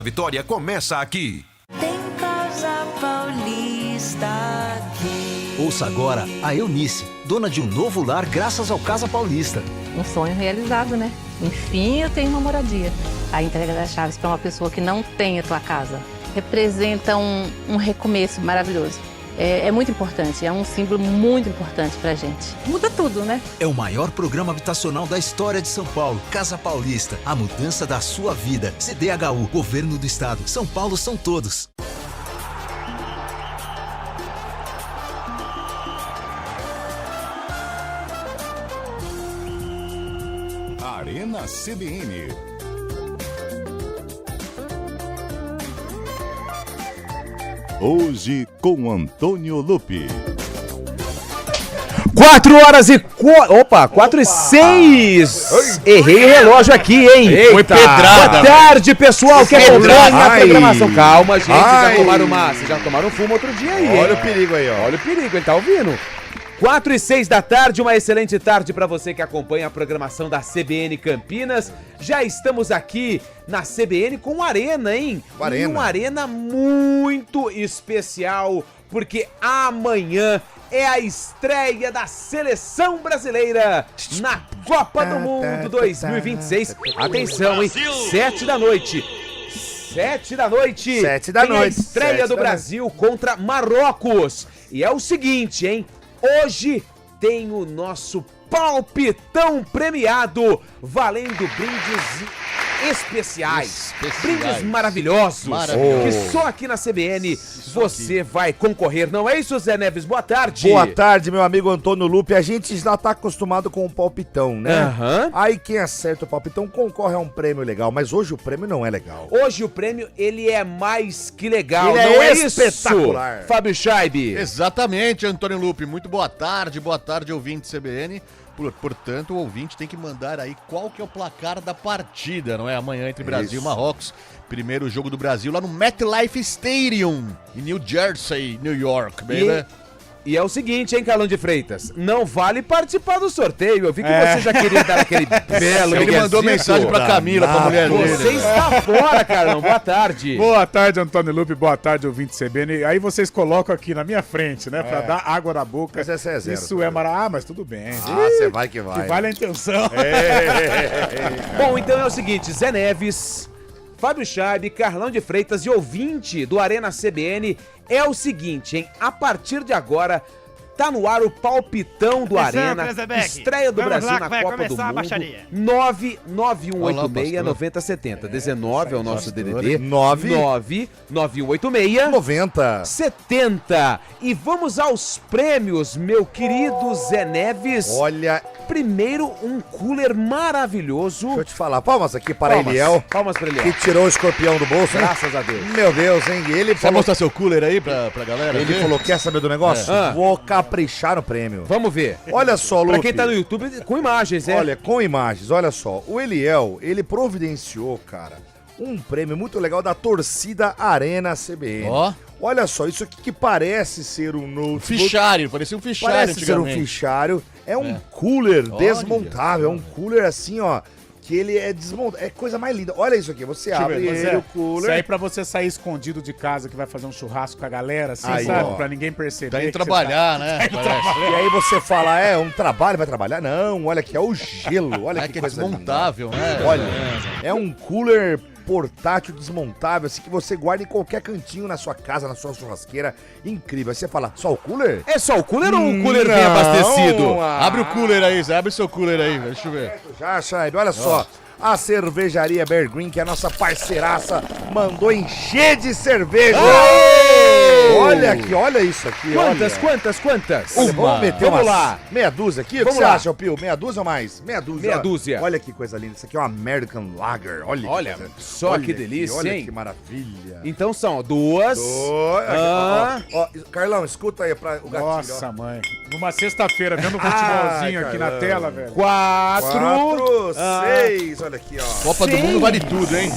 Vitória começa aqui. Tem Casa Paulista aqui. Ouça agora a Eunice, dona de um novo lar graças ao Casa Paulista. Um sonho realizado, né? Enfim, eu tenho uma moradia. A entrega das chaves para uma pessoa que não tem a tua casa representa um recomeço maravilhoso. É muito importante, é um símbolo muito importante pra gente. Muda tudo, né? É o maior programa habitacional da história de São Paulo. Casa Paulista, a mudança da sua vida. CDHU, Governo do Estado. São Paulo são todos. Arena CBN. Hoje com Antônio Lupi. 4h06. Errei o relógio aqui, hein? Eita. Foi pedrada. Boa tarde, pessoal que acompanha a programação. Calma, gente. Ai. Vocês já tomaram fumo outro dia aí. Olha hein? o perigo aí, ó. Olha o perigo, ele tá ouvindo. 4h06 da tarde, uma excelente tarde para você que acompanha a programação da CBN Campinas. Já estamos aqui na CBN com Arena, hein? Com Arena. E uma Arena muito especial, porque amanhã é a estreia da Seleção Brasileira na Copa do Mundo 2026. Atenção, hein? 7 da noite. 7 da noite. 7 da tem noite. a estreia 7 do da Brasil contra Marrocos. E é o seguinte, hein? Hoje tem o nosso palpitão premiado, valendo brindes especiais. Brindes maravilhosos. Que só aqui na CBN você vai concorrer. Não é isso, Zé Neves? Boa tarde. Boa tarde, meu amigo Antônio Lupe. A gente já tá acostumado com o palpitão, né? Aham. Aí quem acerta o palpitão concorre a um prêmio legal, mas hoje o prêmio não é legal. Hoje o prêmio, ele é mais que legal, Ele não é é isso? espetacular. Fábio Scheibe. Exatamente, Antônio Lupe. Muito boa tarde, ouvinte CBN. Portanto, o ouvinte tem que mandar aí qual que é o placar da partida, não é? Amanhã entre Brasil e Marrocos. Primeiro jogo do Brasil lá no MetLife Stadium, em New Jersey, New York, baby. E é o seguinte, hein, Carlão de Freitas? Não vale participar do sorteio. Eu vi que você já queria dar aquele belo Ele mandou mensagem pra Camila, pra mulher dele. Você está fora, Carlão. Boa tarde. Boa tarde, Antônio Lupe. Boa tarde, ouvinte CBN. Aí vocês colocam aqui na minha frente, né? Pra dar água na boca. Mas essa é zero. Isso é maravilhoso. Ah, mas tudo bem. Ah, você vai que vai. Que vale a intenção. Bom, então é o seguinte, Zé Neves, Fábio Scheibe, Carlão de Freitas e ouvinte do Arena CBN, é o seguinte, hein? A partir de agora, tá no ar o palpitão do Arena, estreia do Brasil na Copa do Mundo, 99186-9070, 19 é o nosso DDD, 99186-9070. 90. E vamos aos prêmios, meu querido Zé Neves. Olha, Primeiro, um cooler maravilhoso. deixa eu te falar. Palmas aqui para Palmas, Eliel, palmas pra que Eliel. tirou o escorpião do bolso, hein? Graças a Deus. Meu Deus, hein? E ele Quer falou, mostrar seu cooler aí pra galera? ele falou, quer saber do negócio? É. Vou caprichar no prêmio. Vamos ver. Olha só, Lupe. Pra quem tá no YouTube, com imagens, é? Olha, com imagens, olha só. O Eliel, ele providenciou, cara, um prêmio muito legal da torcida Arena CBN. Ó. Olha só, isso aqui que parece ser um notebook. Fichário, parecia um fichário Parece ser um antigamente. fichário. É um cooler Olha. desmontável. É um cooler assim, ó, que ele é desmontável. É coisa mais linda. Olha isso aqui, você abre ele, Zé, o cooler. isso aí pra você sair escondido de casa, que vai fazer um churrasco com a galera, assim, Aí, sabe? ó. Pra ninguém perceber. Tá indo que você trabalhar, né? Parece. E aí você fala, é um trabalho, vai trabalhar? Não, olha aqui, é o gelo. Olha É que que é coisa linda. desmontável, né? Olha, é um cooler portátil desmontável, assim, que você guarda em qualquer cantinho na sua casa, na sua churrasqueira. Incrível. Aí você fala, só o cooler? É só o cooler ou um cooler bem abastecido? Abre o cooler aí, Zé. Abre seu cooler aí, deixa eu ver. Já, Shaibe, olha só. A cervejaria Bear Green, que é a nossa parceiraça, mandou encher de cerveja. Olha aqui, olha isso aqui. Quantas, olha. quantas? Olha, vamos meter Vamos umas lá. meia dúzia aqui? O que Vamos você lá. acha, Pio? Meia dúzia ou mais? Meia dúzia. Meia ó. dúzia. Olha que coisa linda. Isso aqui é uma American Lager. Olha, Olha, que coisa. só Olha que aqui, delícia, olha hein? que maravilha. Então são duas. Ah. Ó, Carlão, escuta aí pra o gatilho. Nossa, ó. mãe. Numa sexta-feira, vendo um futebolzinho Ai, aqui na caramba. tela, velho. 4, 4, 6, olha aqui, ó. Copa do Mundo vale tudo, hein?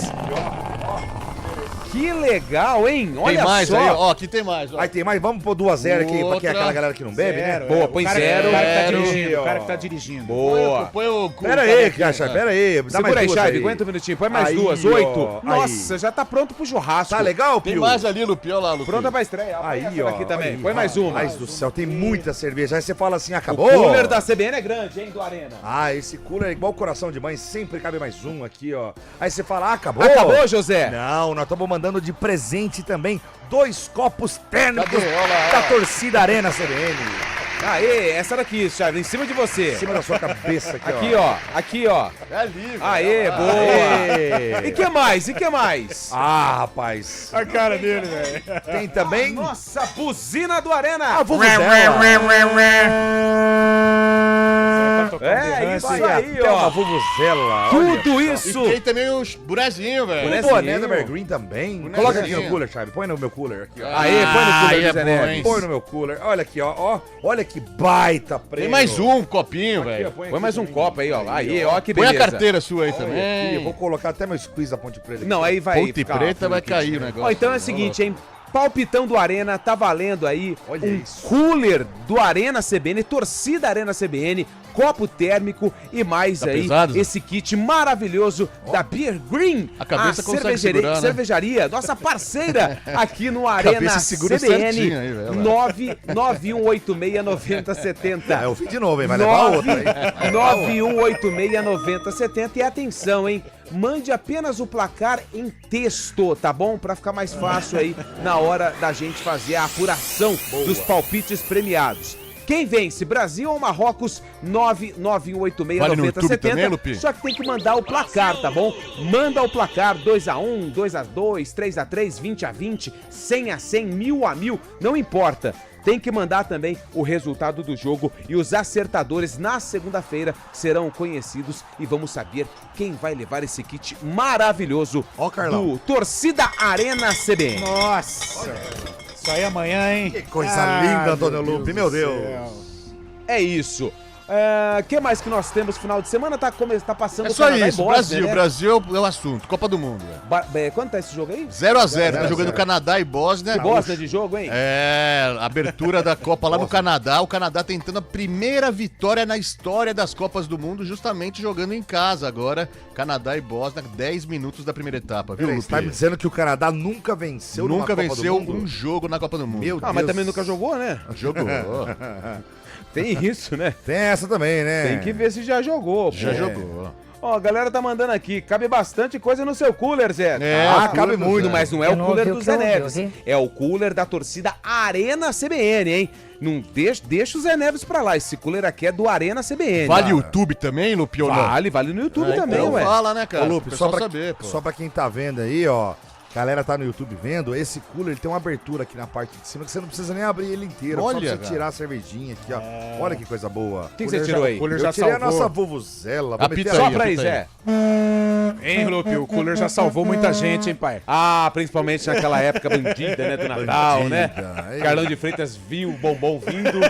Que legal, hein? Olha Tem mais só. aí, ó. Aqui tem mais, ó. Aí tem mais, vamos pôr 2-0 aqui, pra Outra. aquela galera que não bebe, né? Boa, põe O cara zero. que tá Zero. dirigindo, Ó. o cara que tá dirigindo. Boa. Põe o cu, Pera cara aí, aqui, Caixa, cara. pera aí. Dá Segura aí, mais duas Chave, aí. aguenta um minutinho. Põe mais Aí, 2, ó, 8. aí. Nossa, já tá pronto pro churrasco. Tá legal, Tem Pio? mais ali, Lupi, olha lá, Lupi. Pronta pra estreia. Põe Aí, essa ó. daqui também. aí, Põe mais uma. Rapaz do céu, tem muita cerveja. Aí você fala assim, O acabou? cooler da CBN é grande, hein, do Arena. Ah, esse cooler é igual coração de mãe, sempre cabe mais um aqui, ó. Aí você fala, acabou? Acabou, José? Não, nós estamos mandando de presente também 2 copos térmicos Cadê? Olha lá, da ó. torcida Arena CBN. Aê, essa daqui, Chave, em cima de você. Em cima da sua cabeça aqui, Aqui, ó. Aqui, ó. É ali, velho. Aê, Olha lá. boa. Aê. E que mais? E que mais? Ah, rapaz. A cara dele, velho. Tem também Nossa, buzina do Arena. a Vuvuzela. É, isso Tem aí, até uma ó. Vuvuzela. Tudo E isso. tem também os burazinhos, velho. O Bonezinho. boné da Evergreen também. Bonezinho. Coloca aqui no cooler, Chave. Põe no meu cooler aqui, ó. Aê, põe no cooler Aí do é Zé bom, Neves. hein? Põe no meu cooler. Olha aqui, ó. Olha que baita prêmio. Tem mais um copinho, Aqui, ó, velho. Põe aqui mais um também. copo aí, ó. Aí, ó, que Põe beleza. a carteira sua aí Olha aqui, também. eu vou colocar até meu squeeze da Ponte Preta. Não, aí vai Ponte ficar, Preta ó, vai aqui. cair o negócio. Ó, então é o seguinte, hein? Palpitão do Arena, tá valendo aí Olha um isso. cooler do Arena CBN, torcida Arena CBN, copo térmico e mais Tá aí pesado? esse kit maravilhoso da Beer Green, A cabeça consegue segurar, né? cervejaria, nossa parceira aqui no A Arena cabeça segura CBN, certinho aí, velho. 991869070. É, eu vi de novo, hein? Vai levar outra, hein? 91869070. E atenção, hein? Mande apenas o placar em texto, tá bom? Pra ficar mais fácil aí na hora da gente fazer a apuração dos palpites premiados. Quem vence, Brasil ou Marrocos? Vale no YouTube também, 991869070. Lupi? Só que tem que mandar o placar, tá bom? Manda o placar 2x1, 2x2, 3x3, 20x20, 100x100, 1000x1000, não importa. Tem que mandar também o resultado do jogo e os acertadores na segunda-feira serão conhecidos e vamos saber quem vai levar esse kit maravilhoso Ó, Carlão. do Torcida Arena CBN. Nossa. Isso aí amanhã, hein? Que coisa linda, Antônio Lupe, meu do Deus. céu. É isso. Que mais que nós temos final de semana? Tá passando É o só Canadá e isso, Bósnia, Brasil. né? Brasil é o assunto. Copa do Mundo, velho. Quanto tá esse jogo aí? 0x0, tá 0 a jogando 0. Canadá e Bósnia. Que bosta de jogo, hein? É, abertura da Copa lá no Canadá. O Canadá tentando a primeira vitória na história das Copas do Mundo, justamente jogando em casa agora. Canadá e Bósnia, 10 minutos da primeira etapa, viu, Peraí, Lupe? você tá me dizendo que o Canadá nunca venceu numa Nunca Copa do venceu Mundo? um jogo na Copa do Mundo. Meu Mas Deus. também nunca jogou, né? Jogou. Tem isso, né? Tem essa também, né? Tem que ver se já jogou. Já pô. jogou. Ó, a galera tá mandando aqui. Cabe bastante coisa no seu cooler, Zé. É, cabe muito. Mas não é Eu o não cooler ouvi do o que Zé eu ouvi, Neves. ouvi? É o cooler da torcida Arena CBN, hein? Não deixa o Zé Neves pra lá. Esse cooler aqui é do Arena CBN. Vale YouTube também, Lupe, ou não? Vale no YouTube também, então ué. fala, né, cara? Ô, Lupe, Pro só pessoal pra, pô. só pra quem tá vendo aí, ó. Galera tá no YouTube vendo, esse cooler ele tem uma abertura aqui na parte de cima que você não precisa nem abrir ele inteiro. Olha, só pra você cara. tirar a cervejinha aqui, ó. Olha que coisa boa. O que você tirou aí? O cooler Eu já tirei a salvou. nossa vuvuzela. Vou Apita meter Só aí, pra aí, apita Zé. Hein, Lupe? O cooler já salvou muita gente, hein, pai? Ah, principalmente naquela época bandida, né? Do Natal, Bandida, né? aí. Carlão de Freitas viu o bombom vindo,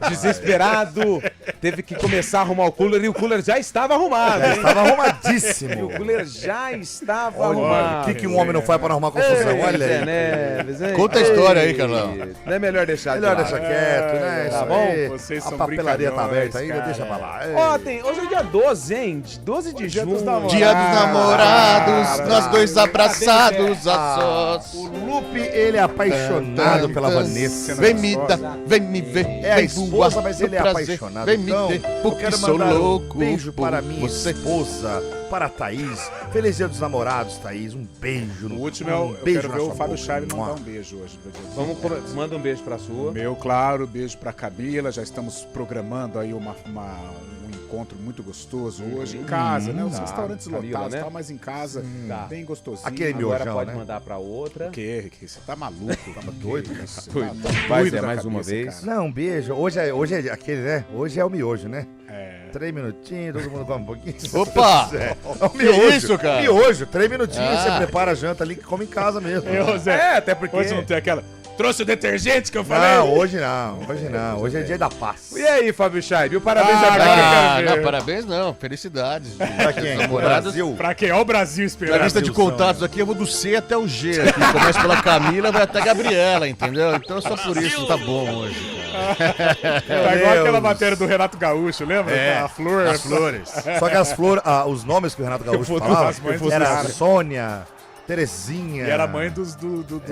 desesperado. Teve que começar a arrumar o cooler e o cooler já estava arrumado, hein? Tava arrumadíssimo. O cooler já estava Olha, arrumado. o que, que um homem não faz pra não arrumar confusão? Ei, Olha Zé aí. Neves, hein? Conta a história aí, Carlão. Não é melhor deixar Melhor de lado. deixar quieto, né? Tá Isso bom? aí. Vocês A são papelaria tá brincalhões, aberta ainda, cara. deixa pra lá. Ei. Ó, hoje é dia 12, hein? 12 de Dia junho. dos namorados. Dia dos namorados, Cara, nós dois abraçados a Ah, sós. o Lupe, ele é apaixonado pela Vanessa. Vem me dar, vem me ver, É a vem esposa, voar mas no ele é prazer. apaixonado. Vem me Então, ver, eu porque quero sou mandar louco um beijo por para minha você. esposa, para a Thaís. Feliz Dia dos Namorados, Thaís. Um beijo. O último é o. Eu beijo quero na ver o sua Fábio boca. Chave mandar Mua. um beijo hoje. Pro dia dos Vamos, namorados. manda um beijo pra sua. Meu, claro, beijo pra Camila. Já estamos programando aí um encontro muito gostoso hoje em casa, né? Os Tá. restaurantes Camila, lotados, né? tal, mas em casa, Tá. bem gostosinho. Aquele Agora miojão, pode né? mandar pra outra. O quê? Você tá maluco? Tá doido, cara? Você Doido. tá Vai, doido Zé, da mais uma cabeça, vez. cara. Não, um beijo. Hoje é aquele, né? Hoje é o miojo, né? É. 3 minutinhos, todo mundo come um pouquinho. Opa! É o Que miojo. isso, cara? Miojo, 3 minutinhos, Ah. você prepara a janta ali que come em casa mesmo. Ô, Zé, É, até porque... hoje não tem aquela... Trouxe o detergente que eu falei? Não, hoje não. Hoje não. Hoje é dia da paz. E aí, Fábio Scheib, parabéns Ah, a não. Não, parabéns não. Felicidades. Pra quem? Namoradas. Brasil? Pra quem? Olha o Brasil Na esperando. lista de contatos aqui, eu vou do C até o G. Aqui. Começa pela Camila, vai até a Gabriela, entendeu? Então só por isso tá bom hoje. Tá igual aquela matéria do Renato Gaúcho, lembra? A flor. As flores. Só que as flores, os nomes que o Renato Gaúcho vou falava, das mães dos era caras. Sônia, Terezinha. E era mãe dos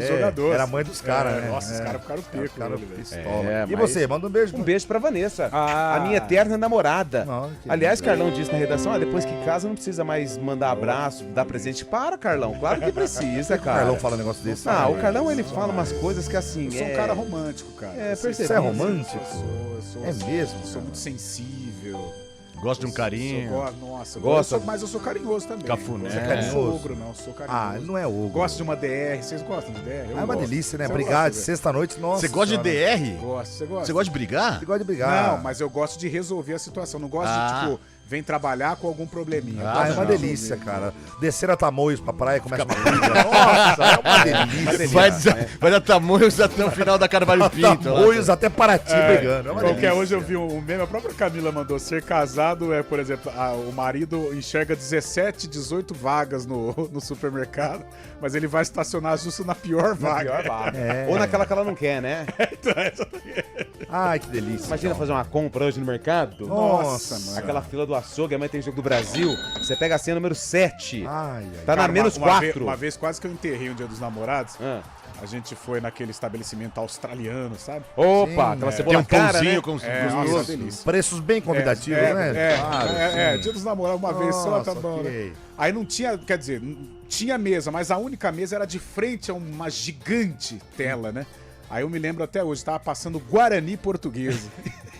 jogadores. Era mãe dos caras, né? Nossa, os caras ficaram pico. Ficaram velho. pistola. É, E mas- você, manda um beijo. Um beijo pra Vanessa, Ah. a minha eterna namorada. Não, que Aliás, Carlão disse na redação, depois que casa não precisa mais mandar abraço, dar presente. Para, Carlão, claro que precisa, O cara. Carlão fala um negócio desse. Ah, o Carlão, ele fala umas coisas que assim, Eu sou um cara romântico, cara. percebi. Você é romântico? Eu sou, É mesmo, Sou cara? muito sensível. Gosta de um carinho. Nossa, Gosta. mas eu sou carinhoso também. Cafuné. Você é Carinhoso? sogro, não, sou carinhoso. Ah, não é ogro. Gosto de uma DR. Vocês gostam de DR? Eu É uma gosto. delícia, né? Você Brigar de gosta, sexta-noite, nossa. Você gosta de senhora. DR? Gosto, você gosta? Você gosta de brigar? Você gosta de brigar. Não, mas eu gosto de resolver a situação. Não gosto Ah. de, tipo, vem trabalhar com algum probleminha. Eu Ah, Ah, gosto é uma de delícia, resolver. cara. Descer a Tamoios pra praia, começa uma briga. Nossa, é uma delícia. Vai dar tamanhos até o final da Carvalho Pinto. lá. Tamoios até Paraty brigando. É uma Qualquer delícia. hoje eu vi um meme, a própria Camila mandou, ser casado é, por exemplo, o marido enxerga 17, 18 vagas no supermercado, mas ele vai estacionar justo na pior vaga. Pior vaga. É. Ou naquela que ela não quer, né? Ai, que delícia. Imagina fazer uma compra hoje no mercado. Nossa, mano. Aquela fila do açougue, amanhã tem jogo do Brasil. Você pega a senha número 7. Ai, ai. Tá na Cara, menos uma vez, 4. uma vez quase que eu enterrei um dia dos namorados. Ah. A gente foi naquele estabelecimento australiano, sabe? Opa, Sim, aquela é. cebola Tem um cara, pãozinho né? com Nossa, gostoso. delícia. Preços bem convidativos, né? Claro, sim. dia dos namorados uma vez só, tá Nossa, bom, né? ok. Aí não tinha, quer dizer, tinha mesa, mas a única mesa era de frente a uma gigante tela, né? Aí eu me lembro até hoje, tava passando Guarani portuguesa.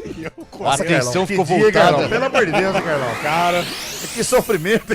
E eu A atenção Que ficou dia, voltada. Carlão. Pelo amor de Deus, né, Carlão? cara, Que sofrimento.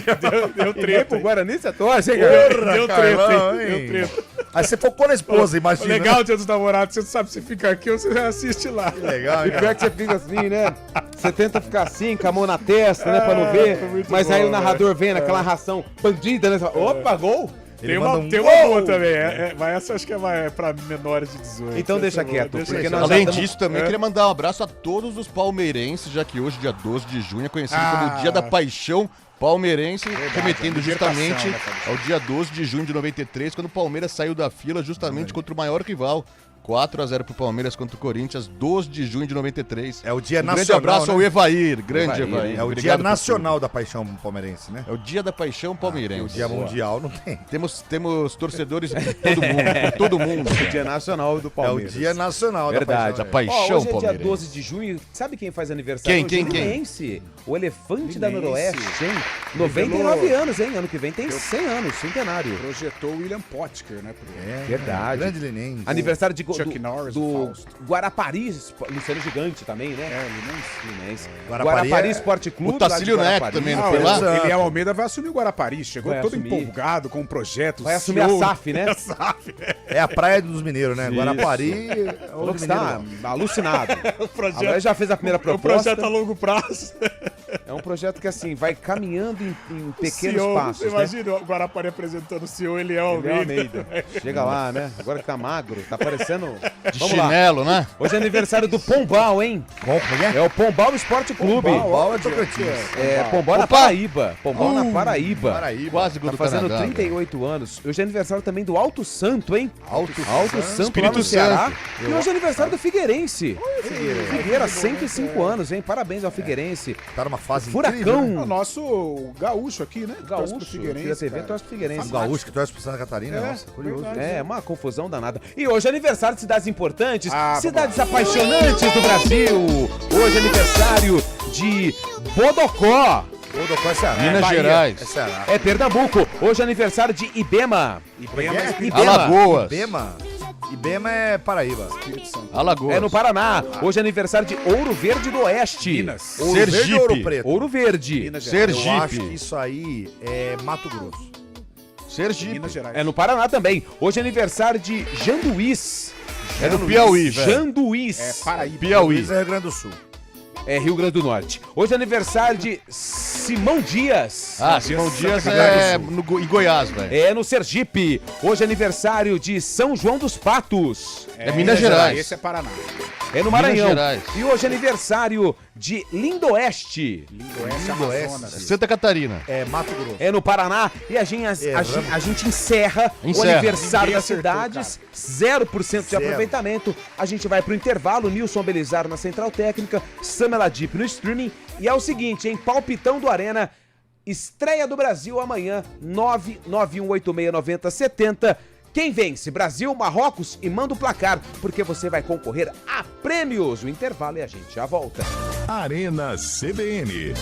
deu E treta. pro Guarani você torce, hein, Porra, cara? Deu Carlão, treta, hein? hein? Deu treta. Aí você focou na esposa, imagina. Legal o dia dos namorados, você não sabe se fica aqui ou você assiste lá. Legal, E hein, pior que você fica assim, né? Você tenta ficar assim, com a mão na testa, né? Pra não ver. foi muito Mas bom, aí o narrador velho. vem naquela ração bandida, né? Você fala, opa, gol! Ele Tem manda uma, um tem uma gol! boa também, mas essa acho que é pra menores de 18. Então Essa deixa é boa, quieto, deixa porque quieto. nós já Além tamo- disso, também queria mandar um abraço a todos os palmeirenses, já que hoje, dia 12 de junho, é conhecido Ah. como Dia da Paixão Palmeirense, remetendo a justamente libertação, né, Fabio? ao dia 12 de junho de 93, quando o Palmeiras saiu da fila justamente contra o maior rival. 4-0 pro Palmeiras contra o Corinthians, 12 de junho de 93. É o dia Um grande nacional, abraço né? ao Evair, grande Evair, Evair. É o Obrigado dia por nacional da paixão palmeirense, né? tudo. É o Dia da Paixão Palmeirense. O dia mundial não tem. Temos torcedores de todo mundo, todo mundo. O Dia Nacional do É o Palmeiras. dia nacional Verdade. da Da paixão. Paixão Ó, hoje é dia Palmeirense. 12 de junho. Sabe quem faz aniversário? Quem? Hoje? Linense. O elefante da Linense. Noroeste, hein? 99 anos, hein? Ano que vem tem 100 anos, centenário. Projetou o William Potker, né? pro- É, Verdade. Grande Linense. Aniversário de Chuck Norris, o do Fausto. Guarapari, Luciano Gigante também, né? É, Linense. Linense. Guarapari Guarapari é- Esporte Clube. O Tacílio lá de Neto Guarapari. também, não Ah, foi lá? Exato. Ele Almeida vai assumir o Guarapari, chegou Vai todo assumir. empolgado com um projeto. Vai assumir a CEO. SAF, né? É a praia dos mineiros, né? Guarapari. Falou que está alucinado. O projeto, Agora já fez a primeira o proposta. projeto a longo prazo. É um projeto que, assim, vai caminhando em pequenos CEO, passos, você né? imagina o Guarapari apresentando o CEO, ele é o Gabriel Almeida. Chega lá, né? Agora que tá magro, tá parecendo... De Vamos lá. chinelo, né? Hoje é aniversário do Pombal, hein? Como é? É o Pombal Esporte Clube. Pombal é Tocantins. É, Pombal na Opa! Paraíba. Pombal na Paraíba. Paraíba. Quase gol Tá do fazendo Canadá. 38 anos. Hoje é aniversário também do Alto Santo, hein? Alto Alto Santo Espírito lá no Ceará. Santo. E hoje é aniversário do Figueirense. Figueira, 105 anos, hein? Parabéns ao Figueirense. Tá numa fase Furacão. incrível, né? O nosso gaúcho aqui, né? Torce pro Gaúcho. Figueirense, Figueira TV cara. torce pro Figueirense. O gaúcho que torce pro Santa Catarina, É, nossa, curioso. verdade. É, uma confusão danada. E hoje é aniversário de cidades importantes, Ah, vamos cidades apaixonantes do Brasil. Hoje é aniversário de Bodocó. Bodocó é Ceará. Minas Bahia. Gerais. É Ceará. É Pernambuco. Hoje é aniversário de Ibema. Ibema. Alagoas. Ibema. Ibema é Paraíba. Alagoas. É no Paraná. Hoje é aniversário de Ouro Verde do Oeste. Minas. Ouro Verde ou Ouro Sergipe. Preto? Ouro Verde. Minas Gerais. Eu acho que Sergipe. isso aí é Mato Grosso. Sergipe. Minas Gerais. É no Paraná também. Hoje é aniversário de Janduís. É no Piauí, velho. Janduís. É Paraíba. Piauí. Isso é Rio Grande do Sul. É Rio Grande do Norte. Hoje é aniversário de Simão Dias. Simão Dias é em Goiás, velho. É no Sergipe. Hoje é aniversário de São João dos Patos. É Minas Gerais. Esse é Paraná. É no Maranhão. Gerais. E hoje é aniversário de Lindoeste. Amazonas. Santa Catarina. É Mato Grosso. É no Paraná. E a gente encerra o aniversário das cidades. 0% de aproveitamento. A gente vai pro intervalo. Nilson Belizar na Central Técnica. Samela Deep no streaming. E é o seguinte, hein? Palpitão do Arena. Estreia do Brasil amanhã. 991869070. Quem vence? Brasil, Marrocos? E manda o placar, porque você vai concorrer a prêmios. O intervalo e a gente já volta. Arena CBN.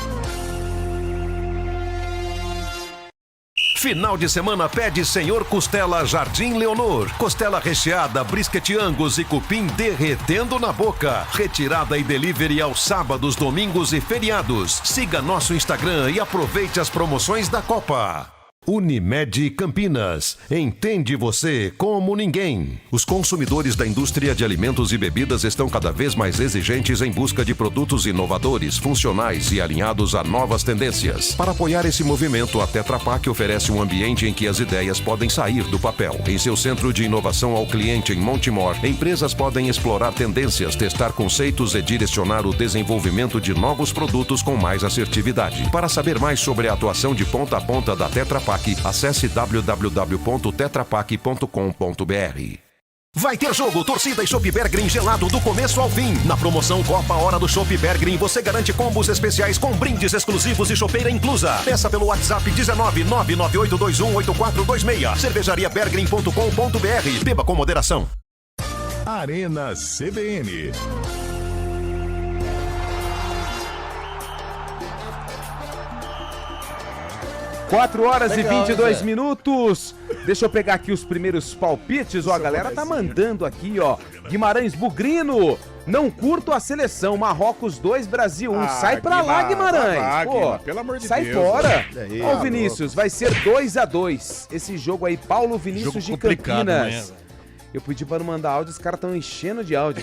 Final de semana pede Senhor Costela Jardim Leonor. Costela recheada, brisket Angus e cupim derretendo na boca. Retirada e delivery aos sábados, domingos e feriados. Siga nosso Instagram e aproveite as promoções da Copa. Unimed Campinas. Entende você como ninguém. Os consumidores da indústria de alimentos e bebidas estão cada vez mais exigentes em busca de produtos inovadores, funcionais e alinhados a novas tendências. Para apoiar esse movimento, a Tetra Pak oferece um ambiente em que as ideias podem sair do papel. Em seu centro de inovação ao cliente em Montemor, empresas podem explorar tendências, testar conceitos e direcionar o desenvolvimento de novos produtos com mais assertividade. Para saber mais sobre a atuação de ponta a ponta da Tetra Pak, acesse www.tetrapak.com.br. Vai ter jogo, torcida e Chopp Bergrin gelado do começo ao fim. Na promoção Copa Hora do Chopp Bergrin, você garante combos especiais com brindes exclusivos e chopeira inclusa. Peça pelo WhatsApp 19998218426. cervejariabergrin.com.br. Beba com moderação. Arena CBN. 4h22. Deixa eu pegar aqui os primeiros palpites. Ó, a galera tá mandando aqui, ó. Guimarães Bugrino. Não curto a seleção. Marrocos 2, Brasil 1. Sai pra lá, Guimarães. Pô, pelo amor de sai Deus. fora. Aí, Ó, o Vinícius, vai ser 2-2. Esse jogo aí, Paulo Vinícius Jogo de complicado Campinas. amanhã, Eu pedi pra não mandar áudio, os caras estão enchendo de áudio.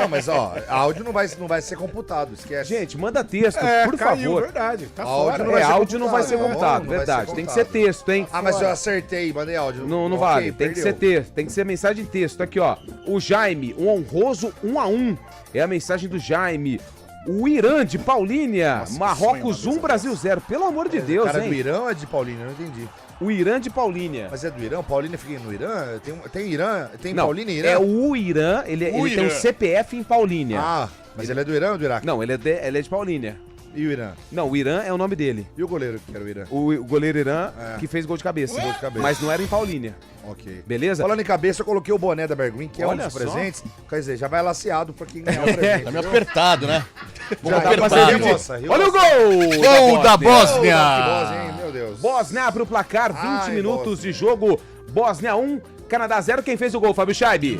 Mas ó, áudio não vai ser computado, esquece. Gente, manda texto, por caiu, favor. Verdade, tá Áudio fora. não vai ser Áudio não vai ser computado. computado, Não vai verdade. ser Tem que ser computado. texto, hein? Ah, mas eu acertei, mandei áudio. Não Ok, vale, tem que perdeu. ser texto, tem que ser mensagem de texto. Aqui, ó. O Jaime, um honroso 1-1. É a mensagem do Jaime. O Irã de Paulínia, Nossa, Marrocos sonho, 1, Brasil 0. Pelo amor de O Deus, cara hein? do Irã ou é de Paulínia? Eu não entendi. O Irã de Paulínia. Mas é do Irã? Paulínia fica no Irã? Tem Irã? Tem Não, Paulínia e Irã? é o Irã, ele tem um Irã. CPF em Paulínia. Ah, mas ele é do Irã ou do Iraque? Não, ele é de Paulínia. E o Irã? Não, o Irã é o nome dele. E o goleiro que era o Irã? O goleiro Irã É. que fez gol de cabeça. Gol de cabeça. Mas não era em Paulínia. Ok. Beleza? Falando em cabeça, eu coloquei o boné da Bergwin, que é um Olha dos só. presentes. Quer dizer, já vai laceado pra quem ganhar o presente. Tá meio apertado, né? Já dá pra apertado. ser de- Moça, Olha o gol! Gol da Que Bósnia! bosta, hein? Meu Deus. Bósnia abre o placar, 20 Ai, minutos Bósnia. de jogo. Bósnia 1, Canadá 0. Quem fez o gol, Fábio Scheibe?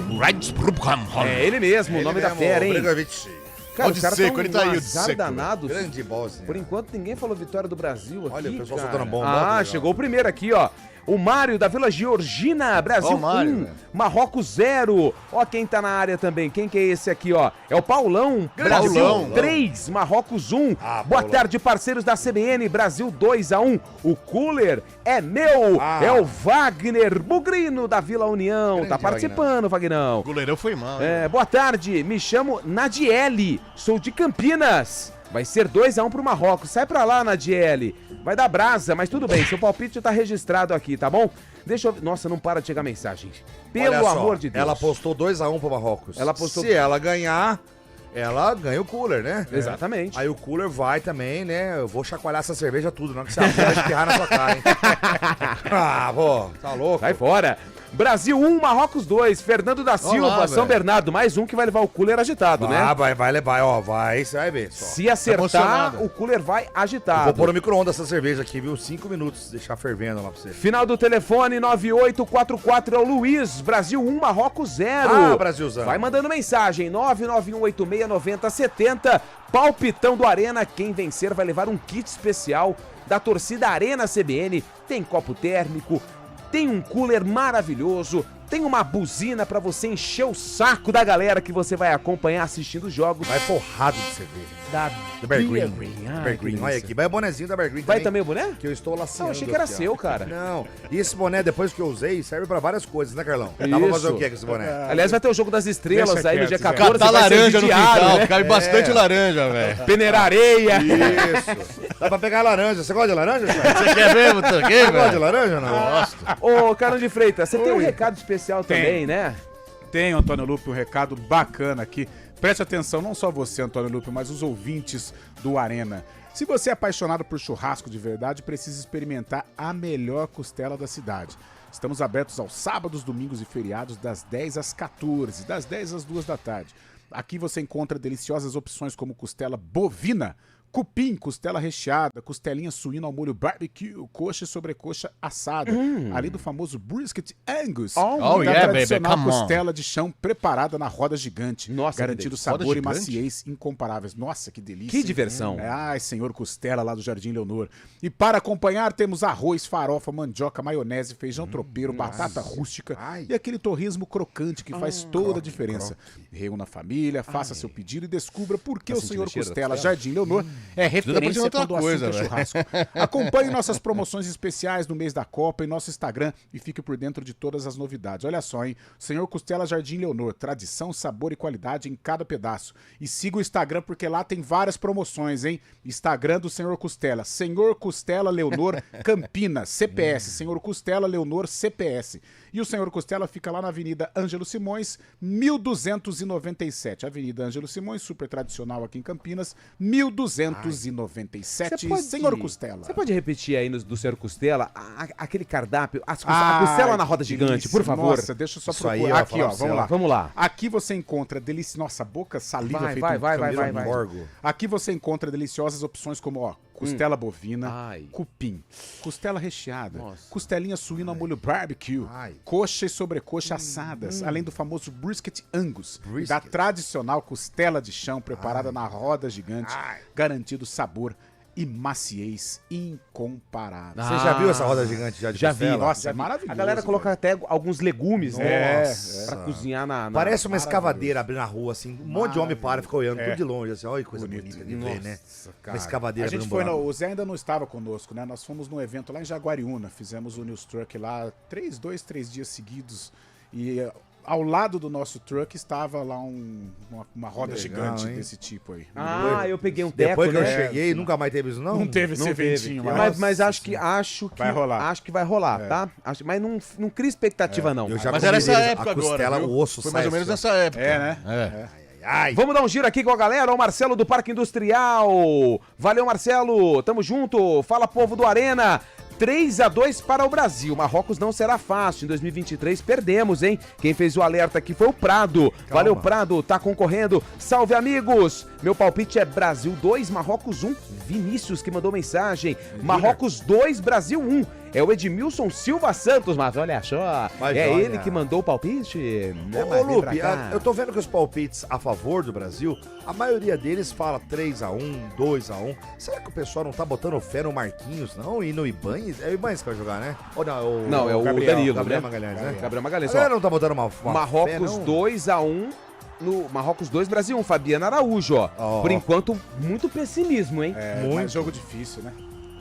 É ele mesmo, o nome da fera, hein? Bregovic. Cara, Ó de os caras seco, tão ele tá aí, um o de azar seco. danado. Grande Bósnia. Por enquanto, ninguém falou vitória do Brasil aqui, Olha, o pessoal cara. soltando bomba, ó, que Ah, legal. chegou o primeiro aqui, ó. O Mário da Vila Georgina, Brasil Ó o Mário, 1, velho. Marrocos 0. Ó quem tá na área também, quem que é esse aqui, ó? É o Paulão, Brasil Paulão. 3, Marrocos 1. Ah, Boa Paulão. tarde, parceiros da CBN, Brasil 2-1. O cooler é meu, é o Wagner Bugrino da Vila União. Grande Tá participando, Vagnão. O goleirão foi mal, hein? É, boa tarde, me chamo Nadiele, sou de Campinas. Vai ser 2-1 pro Marrocos. Sai pra lá, Nadiele. Vai dar brasa, mas tudo bem, seu palpite tá registrado aqui, tá bom? Deixa eu... Nossa, não para de chegar mensagem. Pelo Olha só, amor de Deus. Ela postou 2-1 pro Marrocos. Ela postou- Se ela ganhar, ela ganha o cooler, né? Exatamente. Aí o cooler vai também, né? Eu vou chacoalhar essa cerveja tudo, não que você vai espirrar na sua cara, hein? Ah, pô, tá louco? Sai fora. Brasil 1, Marrocos 2. Fernando da Silva, lá, São velho. Bernardo. Mais um que vai levar o cooler agitado, né? Vai levar, ó, vai, você vai ver só. Se acertar, emocionado. o cooler vai Eu agitado. vou pôr no micro-ondas essa cerveja aqui, viu? 5 minutos, deixar fervendo lá pra você. Final do telefone 9844 é o Luiz. Brasil 1, Marrocos 0. Ah, Brasilzão. Vai mandando mensagem 991869070. Palpitão do Arena. Quem vencer vai levar um kit especial da torcida Arena CBN. Tem copo térmico, tem um cooler maravilhoso, tem uma buzina pra você encher o saco da galera que você vai acompanhar assistindo os jogos. Vai forrado de cerveja. Da Bear Green. Ai, Bear que Green. Olha delícia. aqui. Vai o bonezinho da Bear Green Vai também o boné? Que eu estou laceando. Não, achei que era aqui, ó. seu, cara. Não. E esse boné, depois que eu usei, serve pra várias coisas, né, Carlão? Dá pra Isso. fazer o que com esse boné? Aliás, vai ter o jogo das estrelas Deixa aí no quieto, dia Zé. 14. Catar vai ser laranja no diário, quintal, né? cabe bastante laranja, velho. Peneirar areia. Isso. Dá pra pegar laranja. Você gosta de laranja, Charles? Você quer ver, Butanguei, Você gosta de velho? laranja ou não? Gosto. Ô, Carlos de Freitas, você tem um Oi. recado especial Tem. também, né? Tenho, Antônio Lupe, um recado bacana aqui. Preste atenção, não só você, Antônio Lupe, mas os ouvintes do Arena. Se você é apaixonado por churrasco de verdade, precisa experimentar a melhor costela da cidade. Estamos abertos aos sábados, domingos e feriados, das 10 às 14, das 10 às 2 da tarde. Aqui você encontra deliciosas opções como costela bovina, cupim, costela recheada, costelinha suína ao molho barbecue, coxa e sobrecoxa assada, além do famoso brisket Angus, Oh, da yeah, baby, tradicional come on. costela de chão preparada na roda gigante, Nossa, garantindo que delícia. sabor e Roda maciez incomparáveis. Nossa, que delícia. Que hein? diversão. Ai, senhor costela lá do Jardim Leonor. E para acompanhar temos arroz, farofa, mandioca, maionese, feijão tropeiro, batata rústica Ai. e aquele torresmo crocante que faz toda a diferença. Reúna a família, faça seu pedido e descubra por que o sentindo senhor o cheiro da Costela costela? Jardim Leonor é referência outra quando o coisa, assunto é velho. churrasco. Acompanhe nossas promoções especiais no mês da Copa em nosso Instagram e fique por dentro de todas as novidades. Olha só, hein? Senhor Costela Jardim Leonor, tradição, sabor e qualidade em cada pedaço. E siga o Instagram porque lá tem várias promoções, hein? Instagram do Senhor Costela. Senhor Costela Leonor Campinas, CPS. Senhor Costela Leonor CPS. E o Senhor Costela fica lá na Avenida Ângelo Simões, 1297. Avenida Ângelo Simões, super tradicional aqui em Campinas, 1297. Senhor Costela. Você pode repetir aí do Senhor Costela aquele cardápio, a Ai, costela na roda que gigante, delícia. por favor. Nossa, deixa eu só Isso aí, procurar. ó, Aqui, falar ó, pra você, vamos ó. lá. Vamos lá. Aqui você encontra delícia. Nossa, boca saliva Vai, feita vai, Camila vai. Morgo. Aqui você encontra deliciosas opções como, ó, costela bovina, Ai. cupim, costela recheada, Nossa. costelinha suína ao molho barbecue, Ai. coxa e sobrecoxa assadas, além do famoso brisket Angus, Brisket. da tradicional costela de chão preparada na roda gigante, garantido sabor e maciez incomparável. Você já viu essa roda gigante já de Já vi. costela? Nossa, é maravilhoso. A galera coloca até alguns legumes, né? Nossa. Pra cozinhar na... Parece uma escavadeira abrindo na rua, assim. Um monte de homem para, fica olhando tudo de longe, assim. Olha que coisa Bonito. bonita de ver, né? Cara, Uma escavadeira a gente abrindo foi buraco. o Zé ainda não estava conosco, né? Nós fomos num evento lá em Jaguariúna, fizemos o News Truck lá 3 dias seguidos e ao lado do nosso truck estava lá uma roda Legal, gigante hein? desse tipo aí. Ah, eu peguei um teco, Depois que eu né? cheguei, nunca mais teve isso, não? Não teve esse Não teve. eventinho, Mas acho que Vai rolar. Acho que vai rolar, tá? Mas não cria expectativa, não. Eu já Mas comi era essa deles, época a costela, agora, viu? o osso Foi sai mais ou menos assim, nessa época. É, né? É. Ai, Vamos dar um giro aqui com a galera, o Marcelo do Parque Industrial. Valeu, Marcelo, tamo junto. Fala, povo do Arena. 3-2 para o Brasil. Marrocos não será fácil. Em 2023 perdemos, hein? Quem fez o alerta aqui foi o Prado. Valeu, Prado, tá concorrendo. Salve, amigos. Meu palpite é Brasil 2, Marrocos 1. Vinícius que mandou mensagem. Marrocos 2, Brasil 1. É o Edmilson Silva Santos, mas olha só. Mas é olha. ele que mandou o palpite. Né, Ô, mas vem Lupe, pra cá. eu tô vendo que os palpites a favor do Brasil, a maioria deles fala 3-1, 2-1. Será que o pessoal não tá botando fé no Marquinhos, não? E no Ibanez? É o Ibanez que vai jogar, né? Ou não, Não, é o Gabriel, Danilo, Gabriel né? Magalhães, né? Gabriel Magalhães, A galera ó. não tá botando uma Marrocos fé, não? 2-1 no Marrocos 2, Brasil 1. Fabiano Araújo, ó. Ó. Por enquanto, muito pessimismo, hein? É, Muito. mas jogo difícil, né?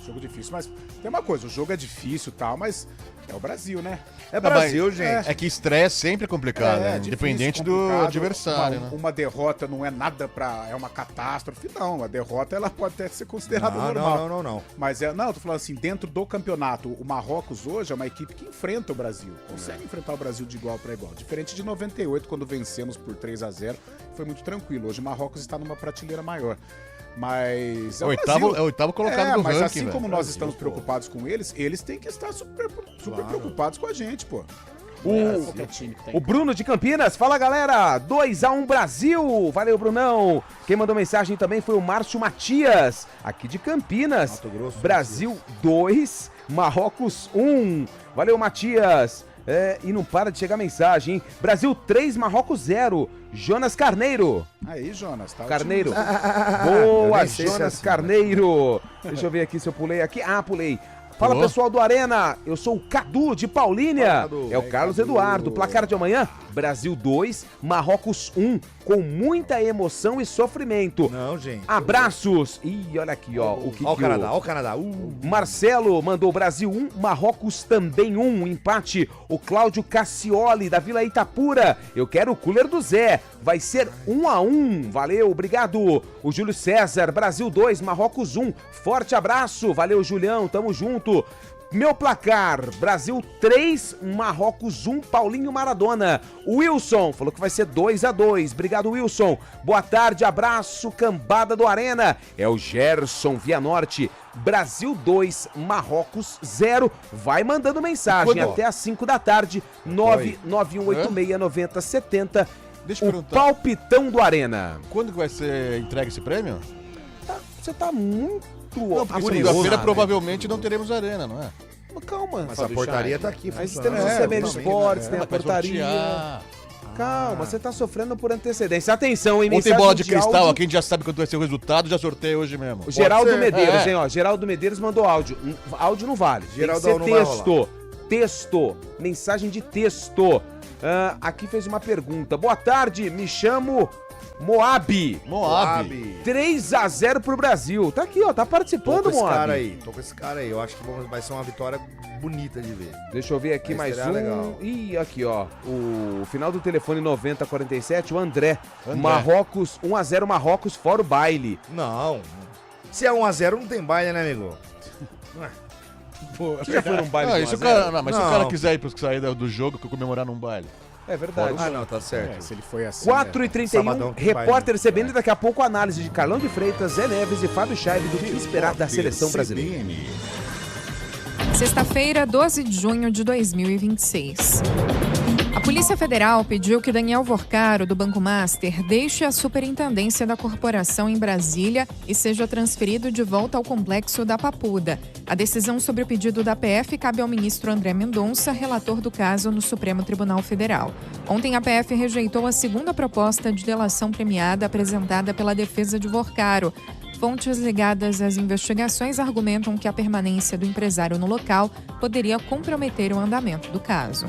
Jogo difícil, mas tem uma coisa, o jogo é difícil e tal, mas é o Brasil, né? É Brasil, gente. É que estresse sempre é complicado, né? difícil, Independente do complicado. adversário, né? Uma derrota não é nada é uma catástrofe, não. A derrota, ela pode até ser considerada normal. Não. Mas não, tô falando assim, dentro do campeonato, o Marrocos hoje é uma equipe que enfrenta o Brasil. Consegue enfrentar o Brasil de igual para igual. Diferente de 98, quando vencemos por 3-0, foi muito tranquilo. Hoje o Marrocos está numa prateleira maior. Mas É o oitavo colocado do mas ranking, assim velho. como nós estamos preocupados com eles têm que estar super preocupados com a gente, pô. O Bruno de Campinas, fala galera, 2-1 Brasil, valeu Brunão. Quem mandou mensagem também foi o Márcio Matias, aqui de Campinas. Mato Grosso, Brasil 2, Marrocos 1, valeu Matias. E não para de chegar mensagem, hein? Brasil 3, Marrocos 0, Jonas Carneiro. Aí, Jonas, tá Carneiro. otimista. Eu Boa, nem sei se é Jonas assim, Carneiro. Deixa eu ver aqui se eu pulei aqui. Ah, pulei. Fala, Ô. pessoal do Arena, eu sou o Cadu de Paulínia. Fala, Cadu. É o Carlos Eduardo. Placar de amanhã, Brasil 2, Marrocos 1, com muita emoção e sofrimento. Não, gente. Abraços. Ih, olha aqui, ó. O que Ó o que Canadá, ó o Canadá. Marcelo mandou Brasil 1, Marrocos também 1, empate. O Cláudio Cassioli, da Vila Itapura. Eu quero o cooler do Zé. Vai ser 1-1. Valeu, obrigado. O Júlio César, Brasil 2, Marrocos 1. Forte abraço. Valeu, Julião. Tamo junto. Meu placar, Brasil 3, Marrocos 1, Paulinho Maradona. O Wilson falou que vai ser 2-2. Obrigado, Wilson. Boa tarde, abraço, cambada do Arena. É o Gerson Vianorte. Brasil 2, Marrocos 0. Vai mandando mensagem até às 5 da tarde. 991869070. Deixa eu O perguntar. palpitão do Arena. Quando que vai ser entregue esse prêmio? Você tá muito Não, porque agonia, segunda-feira né? provavelmente não teremos arena, não é? Calma, Mas a Fábio portaria Chá. tá aqui Mas funcionando. temos o CBN Esportes, tem a Mas vai portaria. sortear. Calma, você tá sofrendo por antecedência. Atenção, hein? Ontem mensagem bola de cristal, áudio. aqui a gente já sabe quando vai ser o resultado, já sorteio hoje mesmo. O Geraldo ser. Medeiros, É. hein, ó. Geraldo Medeiros mandou áudio. Áudio não vale. Geraldão Tem que não ser vai texto. Texto. Mensagem de texto. Aqui fez uma pergunta. Boa tarde, me chamo Moab. Moab. 3-0 pro Brasil. Tá aqui, ó. Tá Tô participando, com esse Moab. cara aí, tô com esse cara aí. Eu acho que vai ser uma vitória bonita de ver. Deixa eu ver aqui Vai mais estrear um. legal. Ih, aqui, ó. O final do telefone 9047, o André. André. Marrocos, 1-0 Marrocos, fora o baile. Não. Se é 1-0, não tem baile, né, amigo? Você já foi num baile Ah, de e se o 1-0? cara, não, mas se o Não. cara quiser ir pra sair do jogo, comemorar num baile. É verdade. Ah, não, tá certo. Se ele foi assim. 4h31, Sabadão tem repórter baile. CBN, daqui a pouco análise de Carlão de Freitas, Zé Neves e Fábio Chaive do que esperar da seleção brasileira. CBN. Sexta-feira, 12 de junho de 2026. A Polícia Federal pediu que Daniel Vorcaro, do Banco Master, deixe a superintendência da corporação em Brasília e seja transferido de volta ao complexo da Papuda. A decisão sobre o pedido da PF cabe ao ministro André Mendonça, relator do caso no Supremo Tribunal Federal. Ontem, a PF rejeitou a segunda proposta de delação premiada apresentada pela defesa de Vorcaro. Fontes ligadas às investigações argumentam que a permanência do empresário no local poderia comprometer o andamento do caso.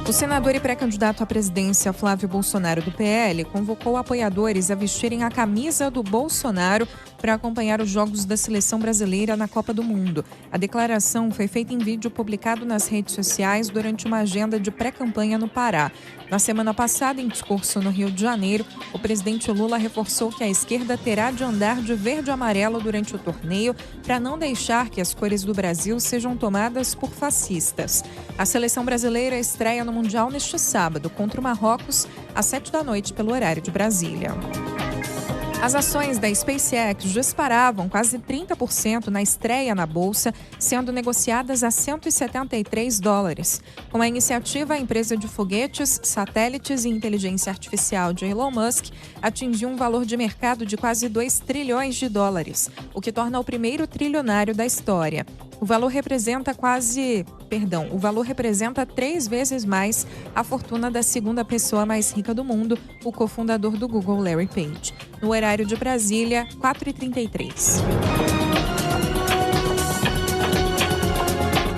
O senador e pré-candidato à presidência Flávio Bolsonaro, do PL, convocou apoiadores a vestirem a camisa do Bolsonaro para acompanhar os jogos da seleção brasileira na Copa do Mundo. A declaração foi feita em vídeo publicado nas redes sociais durante uma agenda de pré-campanha no Pará. Na semana passada, em discurso no Rio de Janeiro, o presidente Lula reforçou que a esquerda terá de andar de verde e amarelo durante o torneio para não deixar que as cores do Brasil sejam tomadas por fascistas. A seleção brasileira estreia no Mundial neste sábado contra o Marrocos, às 7 da noite, pelo horário de Brasília. As ações da SpaceX disparavam quase 30% na estreia na bolsa, sendo negociadas a $173. Com a iniciativa, a empresa de foguetes, satélites e inteligência artificial de Elon Musk atingiu um valor de mercado de quase $2 trilhões, o que torna o primeiro trilionário da história. O valor representa 3 vezes mais a fortuna da segunda pessoa mais rica do mundo, o cofundador do Google, Larry Page. No horário de Brasília, 4h33.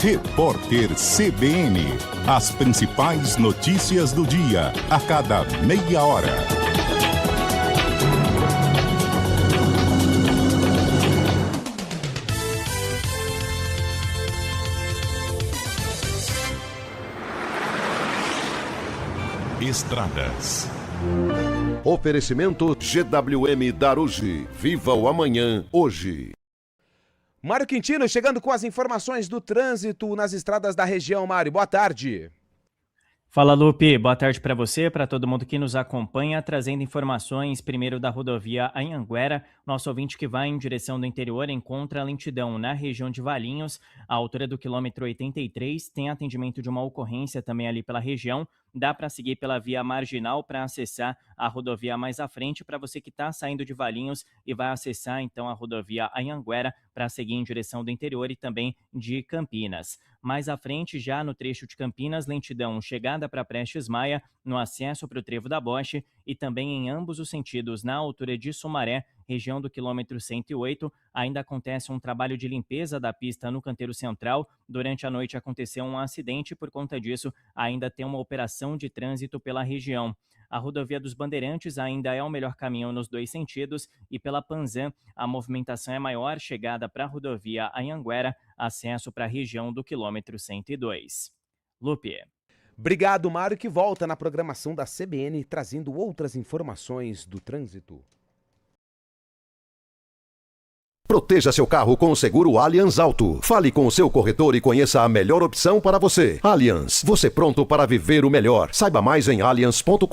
Repórter CBN. As principais notícias do dia, a cada meia hora. Estradas. Oferecimento GWM Darugi. Viva o amanhã, hoje. Mário Quintino chegando com as informações do trânsito nas estradas da região. Mário, boa tarde. Fala, Lupe. Boa tarde para você, para todo mundo que nos acompanha, trazendo informações primeiro da rodovia Anhanguera. Nosso ouvinte que vai em direção do interior encontra lentidão na região de Valinhos, à altura do quilômetro 83. Tem atendimento de uma ocorrência também ali pela região. Dá para seguir pela via marginal para acessar a rodovia mais à frente, para você que está saindo de Valinhos e vai acessar então a rodovia Anhanguera para seguir em direção do interior e também de Campinas. Mais à frente, já no trecho de Campinas, lentidão chegada para Prestes Maia, no acesso para o Trevo da Boche e também em ambos os sentidos, na altura de Sumaré, região do quilômetro 108. Ainda acontece um trabalho de limpeza da pista no canteiro central. Durante a noite aconteceu um acidente, por conta disso ainda tem uma operação de trânsito pela região. A rodovia dos Bandeirantes ainda é o melhor caminho nos 2 sentidos e pela Panzan a movimentação é maior, chegada para a rodovia Anhanguera, acesso para a região do quilômetro 102. Lupe. Obrigado, Mário, que volta na programação da CBN trazendo outras informações do trânsito. Proteja seu carro com o seguro Allianz Auto. Fale com o seu corretor e conheça a melhor opção para você. Allianz, você pronto para viver o melhor. Saiba mais em allianz.com.br.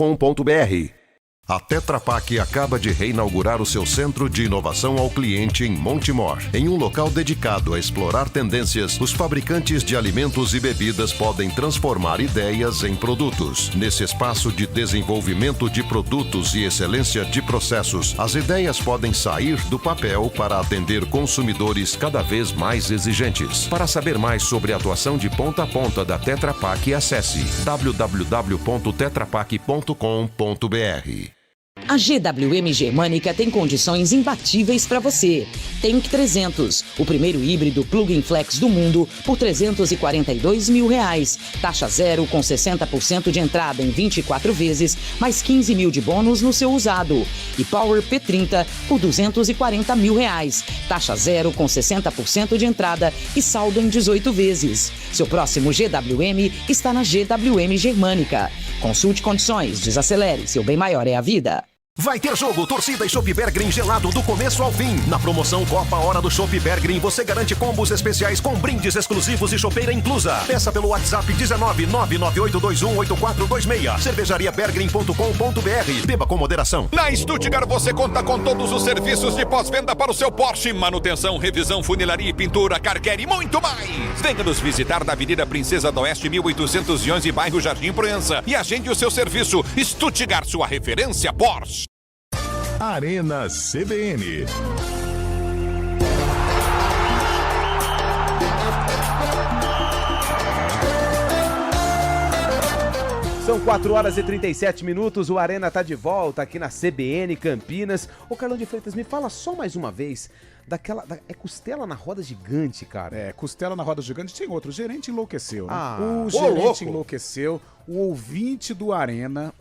A Tetra Pak acaba de reinaugurar o seu centro de inovação ao cliente em Montemor. Em um local dedicado a explorar tendências, os fabricantes de alimentos e bebidas podem transformar ideias em produtos. Nesse espaço de desenvolvimento de produtos e excelência de processos, as ideias podem sair do papel para atender consumidores cada vez mais exigentes. Para saber mais sobre a atuação de ponta a ponta da Tetra Pak, acesse www.tetrapak.com.br. A GWM Germânica tem condições imbatíveis para você. Tank 300, o primeiro híbrido plug-in flex do mundo, por R$342 mil. Taxa zero com 60% de entrada em 24 vezes, mais 15 mil de bônus no seu usado. E Power P30 por R$240 mil. Taxa zero com 60% de entrada e saldo em 18 vezes. Seu próximo GWM está na GWM Germânica. Consulte condições, desacelere, seu bem maior é a vida. Vai ter jogo, torcida e Chopp Bergrin gelado do começo ao fim. Na promoção Copa Hora do Chopp Bergrin, você garante combos especiais com brindes exclusivos e chopeira inclusa. Peça pelo WhatsApp 19998218426. cervejariabergrin.com.br. Beba com moderação. Na Stuttgart você conta com todos os serviços de pós-venda para o seu Porsche. Manutenção, revisão, funilaria e pintura, car care e muito mais. Venha nos visitar na Avenida Princesa do Oeste, 1811, bairro Jardim Proença. E agende o seu serviço. Stuttgart, sua referência Porsche. Arena CBN. São 4h37, o Arena tá de volta aqui na CBN Campinas. Ô Carlão de Freitas, me fala só mais uma vez é costela na roda gigante, cara. É, costela na roda gigante. Tem outro, o gerente enlouqueceu, né? O gerente enlouqueceu, o ouvinte do Arena,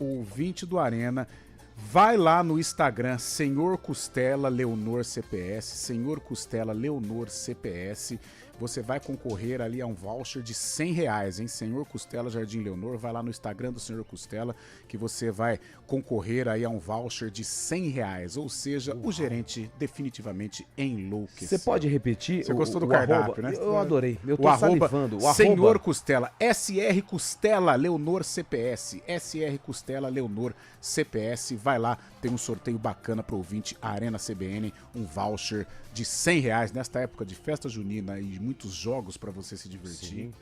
vai lá no Instagram, Senhor Costela Leonor CPS, Senhor Costela Leonor CPS. Você vai concorrer ali a um voucher de R$100, hein? Senhor Costela Jardim Leonor, vai lá no Instagram do Senhor Costela que você vai concorrer aí a um voucher de R$100. Ou seja, o gerente definitivamente enlouqueceu. Você pode repetir? Você gostou do cardápio, né? Eu adorei. Eu tô salivando. O Senhor Costela, SR Costela Leonor CPS, SR Costela Leonor CPS. Vai lá, tem um sorteio bacana pro ouvinte Arena CBN, um voucher de R$100 nesta época de festa junina e muitos jogos para você se divertir.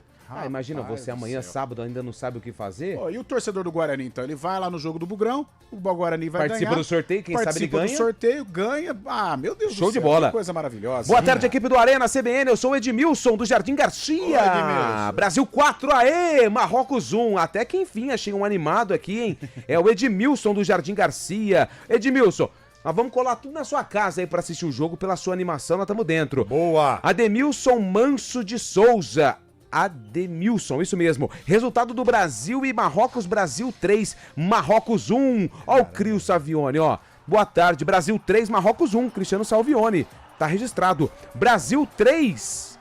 Imagina você amanhã, sábado, ainda não sabe o que fazer. E o torcedor do Guarani, então? Ele vai lá no jogo do Bugrão, o Guarani vai participa ganhar. do sorteio, quem sabe ele ganha. Participa do sorteio, ganha. Ah, meu Deus do céu. Show de bola. Que coisa maravilhosa. Boa tarde, equipe do Arena CBN. Eu sou o Edmilson, do Jardim Garcia. Oi, Edmilson. Brasil 4, aê! Marrocos 1. Até que enfim, achei um animado aqui, hein? É o Edmilson, do Jardim Garcia. Edmilson, nós vamos colar tudo na sua casa aí pra assistir o jogo. Pela sua animação, nós estamos dentro. Boa! Ademilson Manso de Souza. Ademilson, isso mesmo. Resultado do Brasil e Marrocos, Brasil 3, Marrocos 1. Ó o Crio Savione, ó. Boa tarde, Brasil 3, Marrocos 1, Cristiano Salvione. Tá registrado. Brasil 3-1,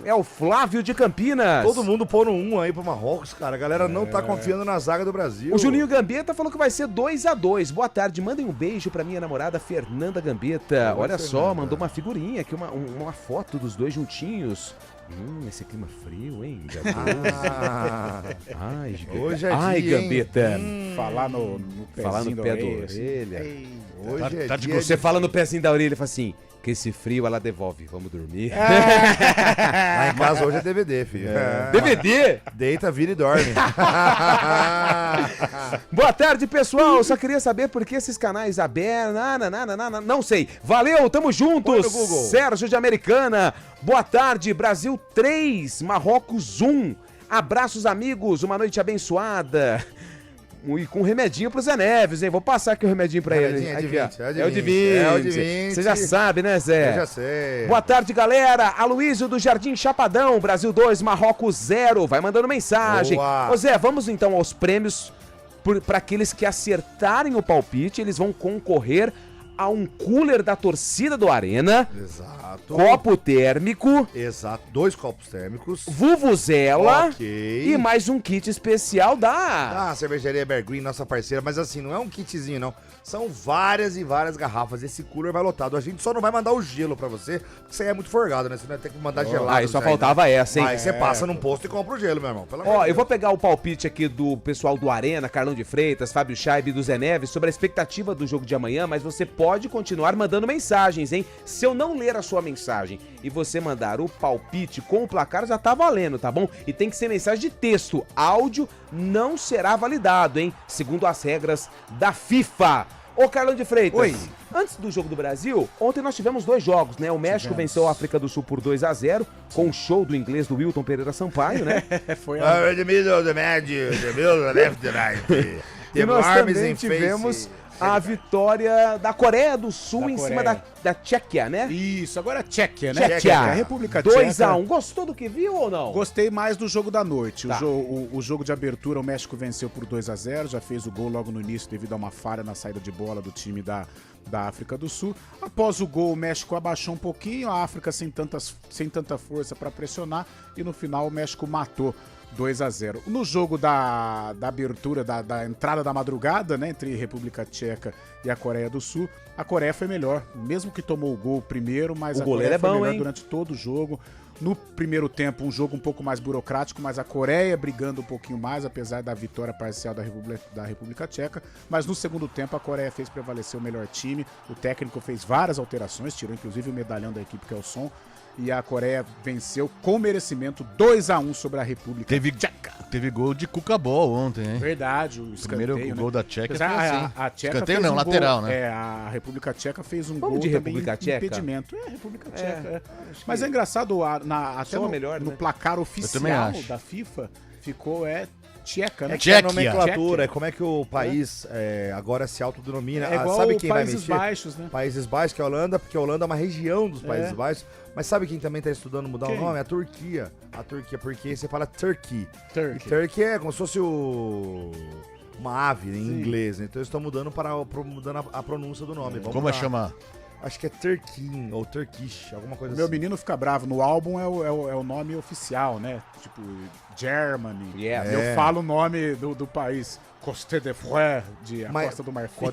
é o Flávio de Campinas. Todo mundo pôr no 1 aí pro Marrocos, cara. A galera não tá confiando na zaga do Brasil. O Juninho Gambetta falou que vai ser 2-2. Boa tarde, mandem um beijo pra minha namorada Fernanda Gambetta. Olha só, mandou uma figurinha aqui, uma foto dos dois juntinhos. Esse clima frio, hein? Ai, hoje é dia, Gambetta. Falar no pezinho da orelha. Hoje é dia. Você fala no pezinho da orelha e fala assim, que esse frio ela devolve, vamos dormir. Lá em casa hoje é DVD, filho. DVD? Deita, vira e dorme. Boa tarde, pessoal. Só queria saber por que esses canais abertos. Não sei. Valeu, tamo juntos. Sérgio de Americana. Boa tarde, Brasil 3, Marrocos 1. Abraços, amigos. Uma noite abençoada. E com remedinho pro Zé Neves, hein? Vou passar aqui o remedinho pra ele. É Aqui, de ó. 20, É o de 20. É o de 20. Você já sabe, né, Zé? Eu já sei. Boa tarde, galera. Aloísio do Jardim Chapadão, Brasil 2, Marrocos 0. Vai mandando mensagem. Boa. Ô Zé, vamos então aos prêmios. Para aqueles que acertarem o palpite, eles vão concorrer a um cooler da torcida do Arena. Exato. Copo térmico. Exato. 2 copos térmicos. Vuvuzela. Ok. E mais um kit especial da... Cervejaria Evergreen, nossa parceira. Mas assim, não é um kitzinho, não. São várias e várias garrafas. Esse cooler vai lotado. A gente só não vai mandar o gelo pra você, porque isso aí é muito forgado, né? Você vai ter que mandar gelado. Ah, só faltava essa, hein? Aí você passa num posto e compra o gelo, meu irmão. Ó, eu vou pegar o palpite aqui do pessoal do Arena, Carlão de Freitas, Fábio Chaib e do Zé Neves sobre a expectativa do jogo de amanhã, mas você pode continuar mandando mensagens, hein? Se eu não ler a sua mensagem e você mandar o palpite com o placar, já tá valendo, tá bom? E tem que ser mensagem de texto. Áudio não será validado, hein? Segundo as regras da FIFA. Ô, Carlão de Freitas. Oi. Antes do jogo do Brasil, ontem nós tivemos 2 jogos, né? O México venceu a África do Sul por 2-0, com o show do inglês do Wilton Pereira Sampaio, né? Foi the middle of the match, the middle of the left, the right. E nós também tivemos a vitória da Coreia do Sul em cima da Tchequia, né? Isso, agora é Tchequia, né? Tchequia. A República Tcheca. 2-1. Gostou do que viu ou não? Gostei mais do jogo da noite. Tá. O jogo de abertura, o México venceu por 2-0, já fez o gol logo no início devido a uma falha na saída de bola do time da África do Sul. Após o gol, o México abaixou um pouquinho, a África sem tanta força para pressionar e no final o México matou 2-0. No jogo da abertura, da entrada da madrugada, né, entre República Tcheca e a Coreia do Sul, a Coreia foi melhor, mesmo que tomou o gol primeiro, mas o a goleiro Coreia foi melhor hein? durante todo o jogo. No primeiro tempo, um jogo um pouco mais burocrático, mas a Coreia brigando um pouquinho mais, apesar da vitória parcial da República Tcheca. Mas no segundo tempo, a Coreia fez prevalecer o melhor time. O técnico fez várias alterações, tirou inclusive o medalhão da equipe, que é o Son. E a Coreia venceu com merecimento 2-1 sobre a República Tcheca. Teve gol de Cucabol ontem, hein? Verdade, o escanteio, primeiro gol da Tcheca foi assim. A Tcheca escanteio fez não, lateral, gol, né? A República Tcheca fez um Vamos gol de também República Tcheca? impedimento. República Tcheca. Mas é engraçado, até no, melhor, no né? placar também oficial acho. da FIFA ficou Tcheca, né? É que a Tchequia. nomenclatura, é como é que o país agora se autodenomina. É igual sabe quem Países vai mexer? Baixos, né? Países Baixos, que é a Holanda, porque a Holanda é uma região dos Países Baixos. Mas sabe quem também tá estudando mudar o nome? A Turquia. A Turquia, porque você fala Turkey. E Turkey é como se fosse uma ave em inglês, né? Então eles estão mudando mudando a pronúncia do nome. Vamos Como vai lá. chamar? Acho que é Turkin ou Turkish, alguma coisa Meu assim. menino fica bravo. No álbum é o nome oficial, né? Tipo, Germany. Eu falo o nome do país. Coste de Froid, a Costa do Marfim.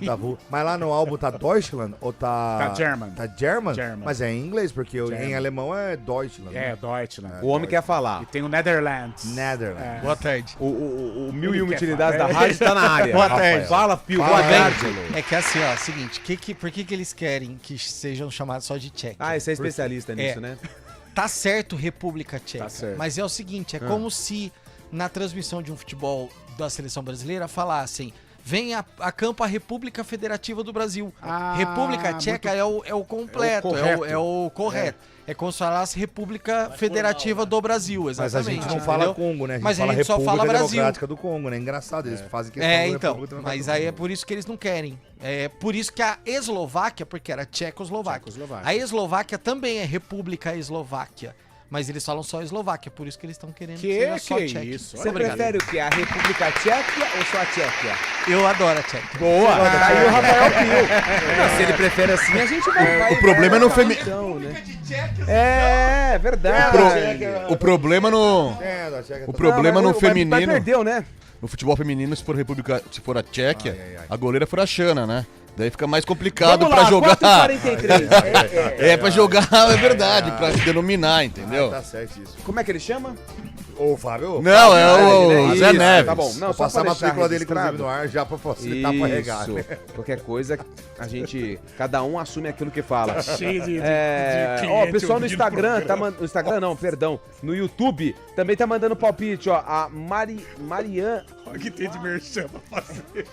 Mas lá no álbum tá Deutschland ou tá... Tá German. Tá German? German. Mas é em inglês, porque em alemão é Deutschland. É, né? Deutschland. O homem quer falar. E tem o Netherlands. Netherlands. Boa tarde. O mil e uma quer utilidades da falar? rádio tá na área. Boa Rafael. tarde. Fala, Pio. Boa tarde. É que assim, ó, seguinte, por que eles querem que sejam chamados só de Tchequia? Ah, você é especialista nisso, né? Tá certo República Tcheca, Tá certo. mas é o seguinte, é como se na transmissão de um futebol da seleção brasileira falassem: vem a campo a República Federativa do Brasil. República Tcheca é o completo, é o correto. É como se falasse República Federativa do Brasil, exatamente. Mas a gente não fala Congo, né? Mas a fala gente só República fala Brasil. Democrática do Congo, né? Engraçado, eles fazem questão do Então, República Democrática mas do aí é Congo. por isso que eles não querem. É por isso que a Eslováquia, porque era Tchecoslováquia. A Eslováquia também é República Eslováquia. Mas eles falam só Eslováquia, por isso que eles estão querendo ser só Tchequia. Isso? Você prefere o quê? A República Tcheca ou só a Tchequia? Eu adoro a Tchequia. Boa! Aí o Rafael Pio. Não, se ele prefere assim, a gente vai. O problema é no feminino. Então, né? É, verdade. O problema no. O problema no feminino. Mas perdeu, né? No futebol feminino, se for a Tchequia, a goleira for a Xana, né? Daí fica mais complicado Vamos pra lá, jogar. 4h43. Pra jogar, é verdade, pra denominar, entendeu? Tá certo isso. Como é que ele chama? Ô, Fábio. Não, é o Zé Isso, Neves. Tá bom. Não, Vou só passar a pra deixar matrícula dele, inclusive, registrado. no ar, já pra facilitar pra regar. Isso. Qualquer coisa, cada um assume aquilo que fala. Cheio de Ó, o pessoal no ouvindo Instagram, programa. no Instagram não, perdão, no YouTube, também tá mandando palpite, ó, a Marian... Olha que tem de merchan pra fazer.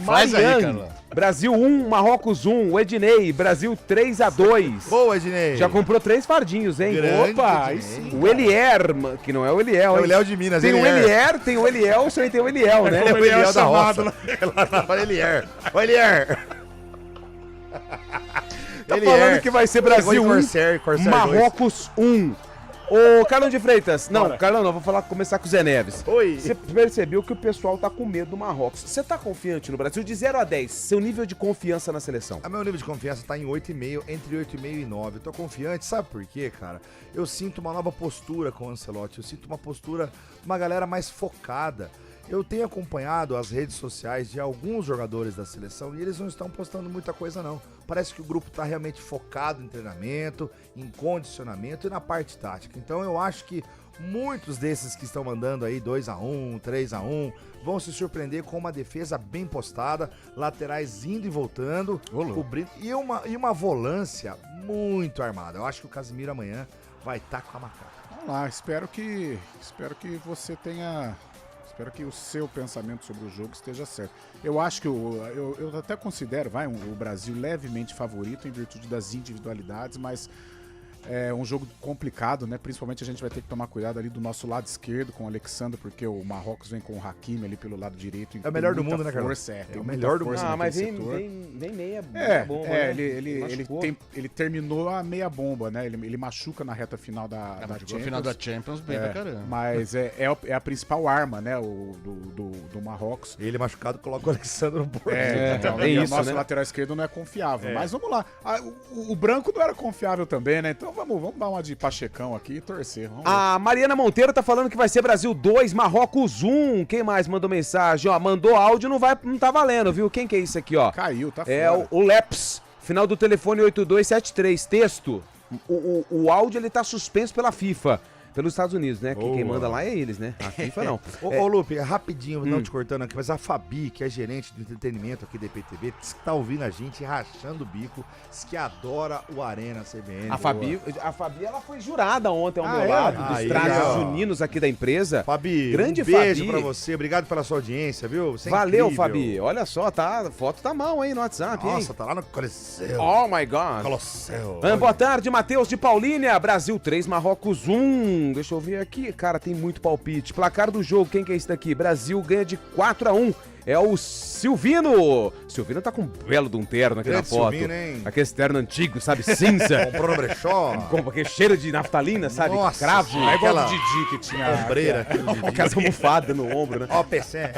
Faz aí, Marian, Carlão. Brasil 1, Marrocos 1. O Ednei, Brasil 3-2. Boa, Ednei. Já comprou 3 fardinhos, hein? Grande Opa, aí Ednei. sim. O Elier, que não é o Eliel, É hein? o Eliel de Minas, Tem o Elier, tem o Elielson e tem o Eliel, né? É o Eliel da roça. Olha Elier. Olha Elier. Tá falando que vai ser Brasil 1, Corsair Marrocos 1. Ô, Carlão de Freitas. Não, Carlão, não. Vou começar com o Zé Neves. Oi. Você percebeu que o pessoal tá com medo do Marrocos. Você tá confiante no Brasil? De 0 a 10, seu nível de confiança na seleção? O meu nível de confiança tá em 8,5, entre 8,5 e 9. Eu tô confiante, sabe por quê, cara? Eu sinto uma nova postura com o Ancelotti. Eu sinto uma postura de uma galera mais focada. Eu tenho acompanhado as redes sociais de alguns jogadores da seleção e eles não estão postando muita coisa, não. Parece que o grupo está realmente focado em treinamento, em condicionamento e na parte tática. Então eu acho que muitos desses que estão mandando aí 2-1, 3-1, vão se surpreender com uma defesa bem postada, laterais indo e voltando, cobrindo, e uma volância muito armada. Eu acho que o Casemiro amanhã vai estar com a macaca. Vamos lá, espero que você tenha... Espero que o seu pensamento sobre o jogo esteja certo. Eu acho que eu até considero o Brasil levemente favorito em virtude das individualidades, mas é um jogo complicado, né? Principalmente a gente vai ter que tomar cuidado ali do nosso lado esquerdo com o Alexandre, porque o Marrocos vem com o Hakimi ali pelo lado direito. É o melhor do mundo, né, cara? É o melhor do mundo. Ah, mas vem meia bomba. Ele terminou a meia bomba, né? Ele machuca na reta final da Champions. No final da Champions, bem pra caramba. Mas é a principal arma, né? Do Marrocos. Ele machucado coloca o Alexandre no bordo. Então, o nosso lateral esquerdo não é confiável. Mas vamos lá. O branco não era confiável também, né? Então vamos dar uma de Pachecão aqui e torcer. A Mariana Monteiro tá falando que vai ser Brasil 2, Marrocos 1. Quem mais mandou mensagem? Ó, mandou áudio, não tá valendo, viu? Quem que é isso aqui, ó? Caiu, tá fora. É o Leps, final do telefone 8273. Texto. O áudio, ele tá suspenso pela FIFA. Pelos Estados Unidos, né? Quem manda lá é eles, né? A FIFA não. Ô, Lupe, rapidinho, não te cortando aqui, mas a Fabi, que é gerente de entretenimento aqui da EPTV, disse que tá ouvindo a gente rachando o bico, diz que adora o Arena CBN. A Fabi, ela foi jurada ontem ao meu lado, dos trajes juninos aqui da empresa. Fabi, grande beijo Fabi. pra você, obrigado pela sua audiência, viu? Você é Valeu, incrível. Fabi. Olha só, a foto tá à mão aí no WhatsApp, hein? Nossa, tá lá no Coliseu. Oh, my God. Colosseu. Boa tarde, Matheus de Paulínia. Brasil 3, Marrocos 1. Deixa eu ver aqui. Cara, tem muito palpite. Placar do jogo, quem que é esse daqui? Brasil ganha de 4-1. É o Silvino. Silvino tá com um belo de um terno aqui na foto. Silvino, hein? Aquele terno antigo, sabe? Cinza. Comprou no brechó. Aquele cheiro de naftalina, sabe? Nossa, cravo. é igual aquela o Didi que tinha ombreira. Aquela almofada no ombro, né? Ó, PC.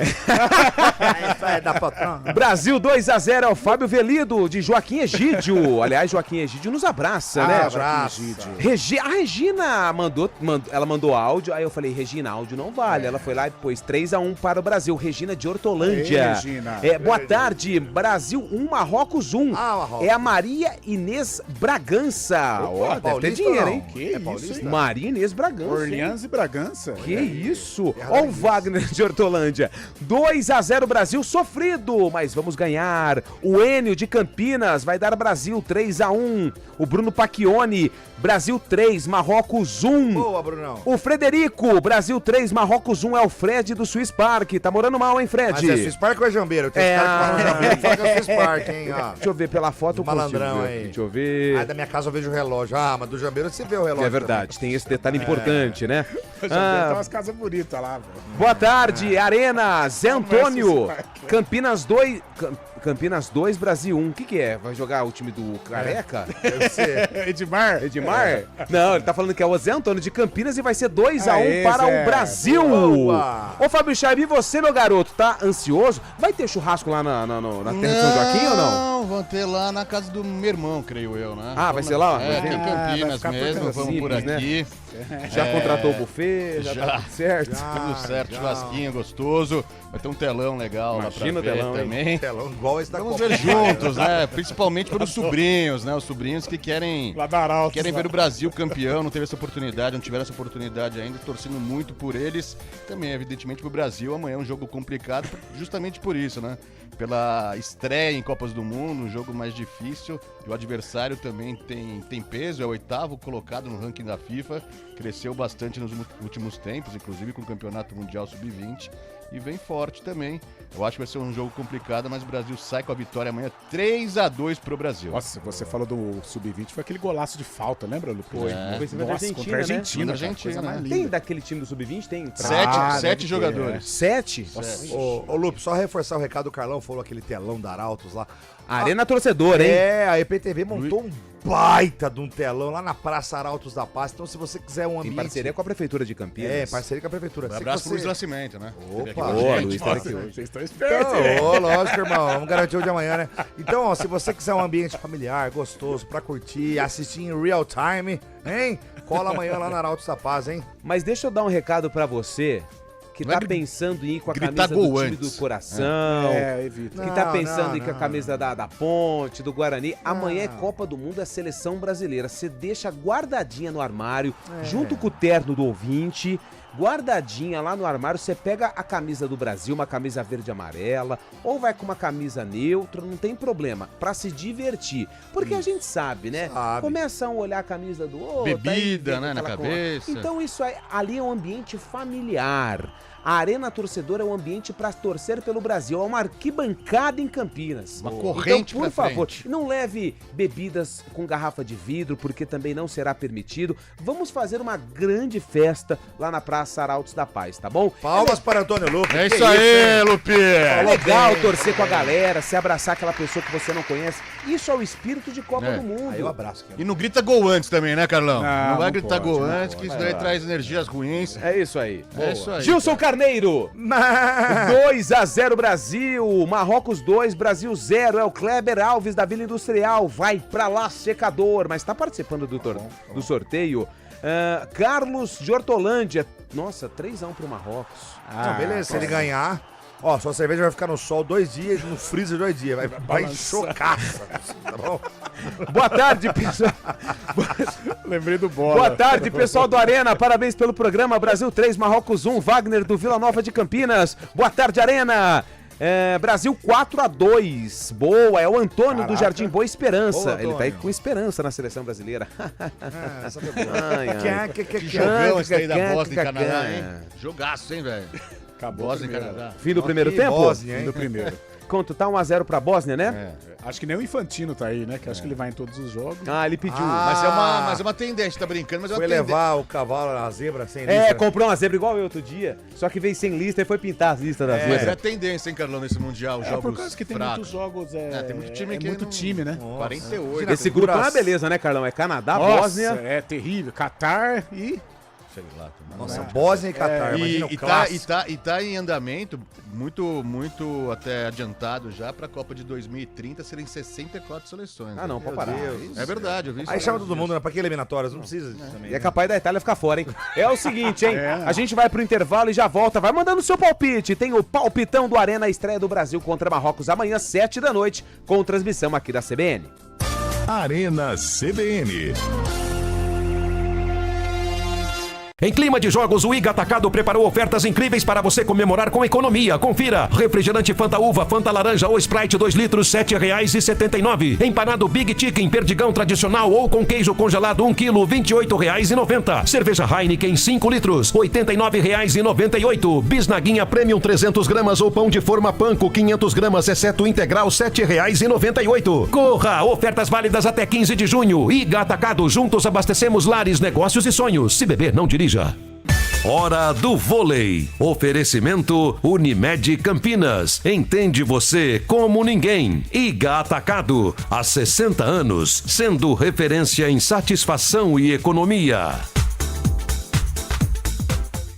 Vai dar patrão. Brasil 2-0 é o Fábio Velido, de Joaquim Egídio. Aliás, Joaquim Egídio nos abraça, né? Abraça. A Regina ela mandou áudio, aí eu falei, Regina, áudio não vale. Ela foi lá e pôs 3-1 para o Brasil. Regina de Hortolândia. Regina. Boa tarde, Brasil 1, Marrocos 1. Marrocos. É a Maria Inês Bragança. Ó, deve ter dinheiro, hein? Que isso, hein? Maria Inês Bragança. Orleans e Bragança. Que isso? Ó o Wagner de Hortolândia. 2-0 Brasil sofrido, mas vamos ganhar. O Enio de Campinas vai dar Brasil 3-1. O Bruno Pacchioni, Brasil 3, Marrocos 1. Boa, Brunão. O Frederico, Brasil 3, Marrocos 1 é o Fred do Swiss Park. Tá morando mal, hein, Fred? Mas é Swiss Park ou é Jambeiro? Tem esse cara que fala Jambeiro, fala que é Swiss Park, hein? Ó. Deixa eu ver pela foto. Eu malandrão consigo ver aí. aqui. Deixa eu ver. Aí da minha casa eu vejo o relógio. Ah, mas do Jambeiro você vê o relógio. É verdade, tem esse detalhe importante, né? Tem umas casas bonitas lá, velho. Boa tarde, Arena, Zé Antônio, Campinas 2, Campinas 2, Brasil 1. O que é? Vai jogar o time do Careca? Deve ser. Edmar? Não, ele tá falando que é o Zé Antônio de Campinas e vai ser 2-1 para o Brasil. Boa. Ô, Fábio Chaib, e você, meu garoto, tá ansioso? Vai ter churrasco lá na terra de São Joaquim ou não? Não, vão ter lá na casa do meu irmão, creio eu, né? Ah, vai ser lá? É, aqui em Campinas mesmo, vamos por aqui. Já contratou o buffet? Já tá tudo certo? Tudo certo, churrasquinho gostoso. Vai ter um telão legal Imagina lá pra ver telão, também. Telão igual esse da Vamos Copa. ver juntos, né? Principalmente pelos sobrinhos, né? Os sobrinhos que querem ver o Brasil campeão, não teve essa oportunidade, não tiveram essa oportunidade ainda, torcendo muito por eles. Também, evidentemente, pro Brasil. Amanhã é um jogo complicado, justamente por isso, né? Pela estreia em Copas do Mundo, um jogo mais difícil. E o adversário também tem peso, é o 8º colocado no ranking da FIFA. Cresceu bastante nos últimos tempos, inclusive com o Campeonato Mundial Sub-20. e vem forte também. Eu acho que vai ser um jogo complicado, mas o Brasil sai com a vitória amanhã 3-2 pro Brasil. Nossa, você falou do Sub-20, foi aquele golaço de falta, lembra, Lucas? Foi. Nossa, contra a Argentina, né? Tem daquele time do Sub-20? Tem. Sete jogadores. 7? Ô, Lupe, só reforçar o recado do Carlão, falou aquele telão da Arautos lá. Arena Torcedor, hein? A EPTV montou um baita de um telão lá na Praça Arautos da Paz. Então, se você quiser um ambiente... Em parceria com a Prefeitura de Campinas. Parceria com a Prefeitura. Um abraço pro Luiz Nascimento, né? Opa, Luiz tá aqui hoje. Vocês estão espertos, hein? Lógico, irmão. Vamos garantir o de amanhã, né? Então, ó, se você quiser um ambiente familiar, gostoso, pra curtir, assistir em real time, hein? Cola amanhã lá na Arautos da Paz, hein? Mas deixa eu dar um recado pra você... que tá pensando em ir com a camisa do time do coração, evita. Que tá pensando em ir com a camisa da Ponte, do Guarani. Amanhã é Copa do Mundo, é Seleção Brasileira. Você deixa guardadinha no armário, junto com o terno do ouvinte, guardadinha lá no armário, você pega a camisa do Brasil, uma camisa verde e amarela, ou vai com uma camisa neutra, não tem problema, pra se divertir. Porque a gente sabe, né? Começa a olhar a camisa do outro. Bebida, né, na cabeça. Então isso aí, ali é um ambiente familiar. A Arena Torcedor é um ambiente para torcer pelo Brasil, é uma arquibancada em Campinas. Uma corrente, então, por favor, não leve bebidas com garrafa de vidro, porque também não será permitido. Vamos fazer uma grande festa lá na Praça Arautos da Paz, tá bom? Palmas para Antônio Lupe. É isso aí, Lupe! É legal torcer com a galera, se abraçar aquela pessoa que você não conhece. Isso é o espírito de Copa do Mundo. Aí eu abraço. E não grita gol antes também, né, Carlão? Não vai gritar pode, gol não antes, que isso daí traz energias ruins. É isso aí. É isso aí. Gilson Carneiro. 2-0 Brasil. Marrocos 2, Brasil 0. É o Kleber Alves da Vila Industrial. Vai pra lá, secador. Mas tá participando do sorteio. Carlos de Hortolândia. Nossa, 3-1 pro Marrocos. Não, beleza, se ele ganhar... Ó, sua cerveja vai ficar no sol 2 dias, no freezer 2 dias. Vai chocar, tá bom? Boa tarde, pessoal. Lembrei do Bola. Boa tarde, pessoal do Arena. Parabéns pelo programa. Brasil 3, Marrocos 1. Wagner do Vila Nova de Campinas. Boa tarde, Arena. Brasil 4-2. Boa, é o Antônio do Jardim Boa Esperança. Boa, ele tá aí com esperança na seleção brasileira. Essa foi boa. Que jogão esse aí da Bósnia e Canadá, hein? Jogaço, hein, velho? Acabou Bósnia e Canadá. Fim do primeiro tempo? Bósnia, Fim do primeiro. Quanto tá 1-0 pra Bósnia, né? Acho que nem o Infantino tá aí, né? Que acho que ele vai em todos os jogos. Ele pediu. Mas é uma tendência, tá brincando, mas é uma Foi tendência. levar o cavalo na zebra sem lista. Comprou uma zebra igual eu outro dia, só que veio sem lista e foi pintar as listas da Mas zebra. é tendência, hein, Carlão, nesse Mundial, jogos por causa que tem fracos. muitos jogos. Tem muito time que muito time, né? 48. Esse grupo é uma beleza, né, Carlão? É Canadá, Nossa, Bósnia. é terrível. Catar e... Sei lá. Nossa, Bósnia e Catar, imagina o clássico. E tá em andamento, muito até adiantado já, pra Copa de 2030 serem 64 seleções. Não, pode parar. É verdade, eu vi isso. Aí chama todo mundo, né? Pra que eliminatórias? Não precisa disso também. E é capaz da Itália ficar fora, hein? É o seguinte, hein? A gente vai pro intervalo e já volta. Vai mandando seu palpite. Tem o palpitão do Arena, a estreia do Brasil contra Marrocos amanhã, 7 da noite, com transmissão aqui da CBN. Arena CBN. Em clima de jogos, o Iga Atacado preparou ofertas incríveis para você comemorar com economia. Confira. Refrigerante Fanta Uva, Fanta Laranja ou Sprite 2 litros, R$ 7,79. Empanado Big Chicken, perdigão tradicional ou com queijo congelado 1 quilo, R$ 28,90. Cerveja Heineken 5 litros, R$ 89,98. Bisnaguinha Premium 300 gramas ou pão de forma panko 500 gramas, exceto integral, R$ 7,98. Corra! Ofertas válidas até 15 de junho. Iga Atacado, juntos abastecemos lares, negócios e sonhos. Se beber, não dirija. Hora do vôlei. Oferecimento Unimed Campinas. Entende você como ninguém. Iga Atacado. Há 60 anos, sendo referência em satisfação e economia.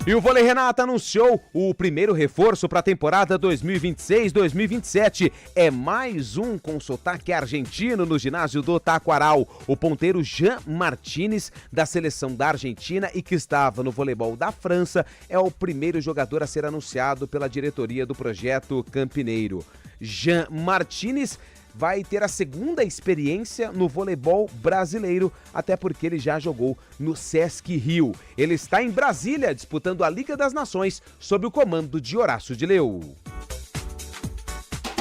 E o Vôlei Renata anunciou o primeiro reforço para a temporada 2026-2027. É mais um com sotaque argentino no ginásio do Taquaral. O ponteiro Jean Martínez, da seleção da Argentina e que estava no voleibol da França, é o primeiro jogador a ser anunciado pela diretoria do projeto Campineiro. Jean Martínez vai ter a segunda experiência no voleibol brasileiro, até porque ele já jogou no Sesc Rio. Ele está em Brasília, disputando a Liga das Nações, sob o comando de Horácio de Leu.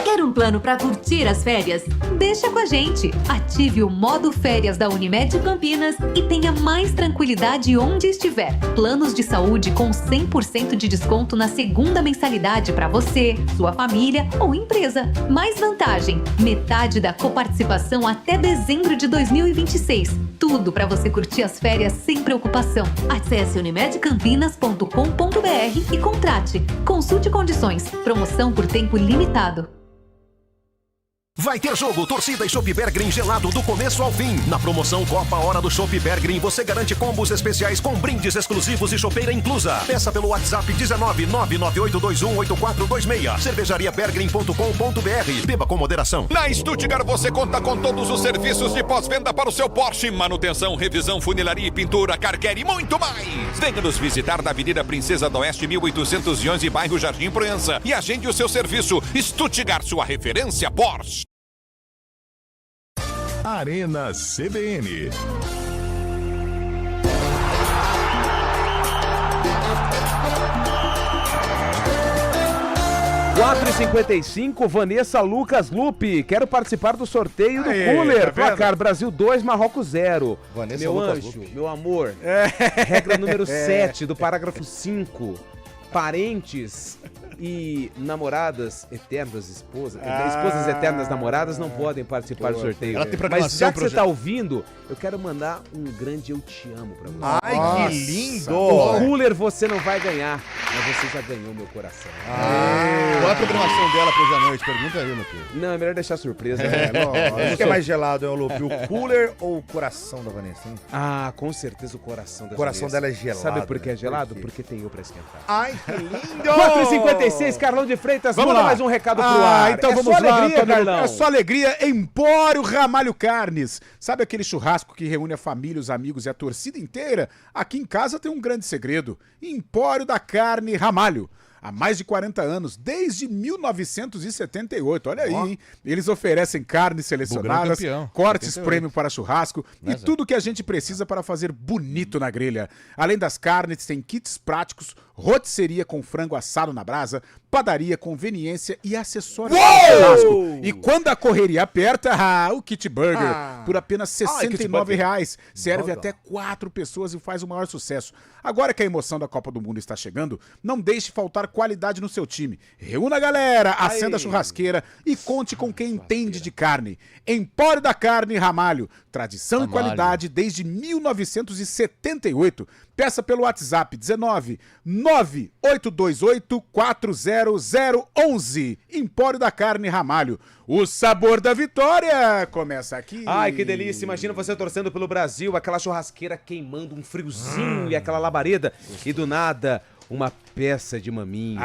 Quer um plano para curtir as férias? Deixa com a gente. Ative o modo férias da Unimed Campinas e tenha mais tranquilidade onde estiver. Planos de saúde com 100% de desconto na segunda mensalidade para você, sua família ou empresa. Mais vantagem, metade da coparticipação até dezembro de 2026. Tudo para você curtir as férias sem preocupação. Acesse unimedcampinas.com.br e contrate. Consulte condições. Promoção por tempo limitado. Vai ter jogo, torcida e Chopp Bergrin gelado do começo ao fim. Na promoção Copa Hora do Chopp Bergrin, você garante combos especiais com brindes exclusivos e chopeira inclusa. Peça pelo WhatsApp 19998218426. cervejariabergrin.com.br. Beba com moderação. Na Stuttgart você conta com todos os serviços de pós-venda para o seu Porsche. Manutenção, revisão, funilaria, pintura, car care e muito mais. Venha nos visitar na Avenida Princesa do Oeste, 1811, bairro Jardim Proença. E agende o seu serviço. Stuttgart, sua referência Porsche. Arena CBN. (4h55), Vanessa Lucas Lupe. Quero participar do sorteio do cooler. Tá Placar Brasil 2, Marrocos 0. Vanessa Meu Lucas anjo, Lupe. meu amor. Regra número 7 do parágrafo 5. Parentes e namoradas eternas, esposas eternas namoradas não podem participar do sorteio. Ela tem Mas programação já que pro você tá ouvindo, eu quero mandar um grande eu te amo pra você. Ai, que lindo! O cooler você não vai ganhar, mas você já ganhou meu coração. Qual é a programação dela pra hoje à noite? Pergunta aí, Lupe. Não, é melhor deixar surpresa. O que é mais gelado, Lupe? O cooler ou o coração da Vanessa, hein? Ah, com certeza o coração da O coração Vanessa. dela é gelado. Sabe por que é né? gelado? Por quê? Porque tem eu pra esquentar. Ai, que lindo! 4h56, Carlão de Freitas, manda mais um recado pro ar. Então É vamos só lá, alegria, Antônio. Carlão. É só alegria. Empório Ramalho Carnes. Sabe aquele churrasco que reúne a família, os amigos e a torcida inteira? Aqui em casa tem um grande segredo. Empório da Carne Ramalho. Há mais de 40 anos, desde 1978. Olha aí, hein? Eles oferecem carnes selecionadas, cortes 78. prêmio para churrasco e tudo que a gente precisa para fazer bonito na grelha. Além das carnes, tem kits práticos, rotisseria com frango assado na brasa, padaria, conveniência e acessórios para churrasco. E quando a correria aperta, o kit burger, por apenas R$ 69,00. Serve até 4 pessoas e faz o maior sucesso. Agora que a emoção da Copa do Mundo está chegando, não deixe faltar qualidade no seu time. Reúna a galera, acenda a churrasqueira e conte com quem entende de carne. Empório da Carne Ramalho. Tradição e qualidade desde 1978. Peça pelo WhatsApp 19-9828-40011. Empório da Carne Ramalho. O sabor da vitória começa aqui. Ai, que delícia. Imagina você torcendo pelo Brasil, aquela churrasqueira queimando, um friozinho e aquela labareda. E do nada, uma peça de maminha.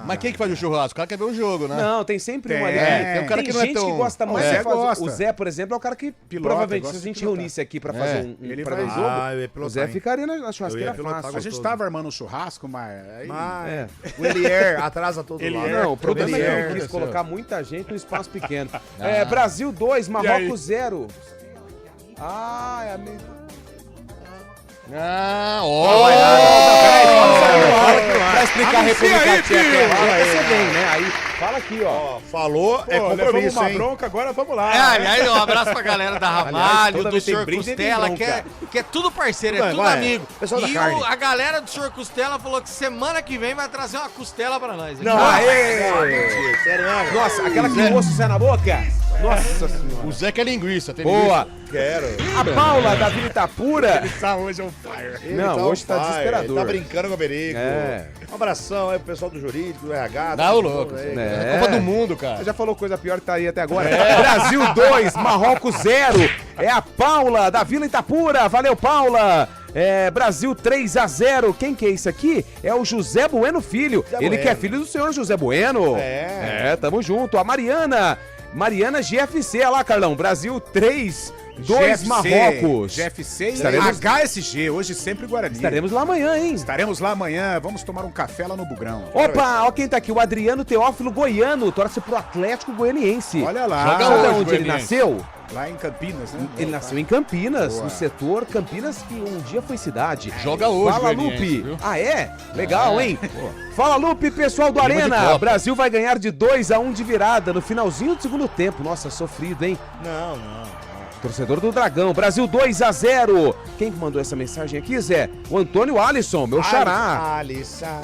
Mas quem que faz o churrasco? O cara quer ver o jogo, né? Não, tem sempre um ali. Tem um cara que não é gente tão... que gosta mais de fazer. O Zé, por exemplo, é o cara que provavelmente, se a gente reunisse aqui pra fazer um jogo, o Zé ficaria na churrasqueira fácil. A gente tava armando um churrasco, mas... O Elier atrasa todo lado. Não, o problema é que eu quis colocar muita gente num espaço pequeno. Brasil 2, Marrocos 0. É a meio... Pra explicar a República Tcheca. Você vem, né? Aí fala aqui, ó. Falou, é compromisso, uma hein? bronca, agora vamos lá. Aliás, um abraço pra galera da Ramalho, toda do vez tem Sr. brinde, Costela, tem bronca. que é tudo parceiro, é tudo amigo. Pessoal da E carne. a galera do Sr. Costela falou que semana que vem vai trazer uma costela pra nós. Não, Aê! Sério, não. Nossa, aquela que o osso sai na boca? Nossa senhora. O Zé quer linguiça, tem Boa. Quero. A Paula da Vila Itapura. Ele tá hoje on fire. Não, hoje tá desesperador. Ele tá brincando com o Berico. É. Um abração aí pro pessoal do jurídico, do RH. Dá o louco. Aí. É Copa do Mundo, cara. Você já falou coisa pior que tá aí até agora. Brasil 2, Marrocos 0. É a Paula da Vila Itapura. Valeu, Paula. Brasil 3-0. Quem que é isso aqui? É o José Bueno Filho. Ele que é filho do senhor José Bueno. Tamo junto. A Mariana GFC. Olha lá, Carlão. Brasil 3, 2 Marrocos. GFC Estaremos... HSG, hoje sempre Guarani. Estaremos lá amanhã, hein? Estaremos lá amanhã, vamos tomar um café lá no Bugrão. Opa, ó quem tá aqui, o Adriano Teófilo Goiano, torce pro Atlético Goianiense. Olha lá. Joga hoje, onde ele nasceu? Lá em Campinas, né? Ele nasceu em Campinas, no setor Campinas, que um dia foi cidade. Joga hoje, Fala, Lupe. viu? Ah, é? Legal, hein? Fala, Lupe, pessoal do Arena. Brasil vai ganhar de 2-1 de virada no finalzinho do segundo tempo. Nossa, sofrido, hein? Não. Torcedor do Dragão, Brasil 2-0. Quem mandou essa mensagem aqui, Zé? O Antônio Alisson, meu xará. Alisson,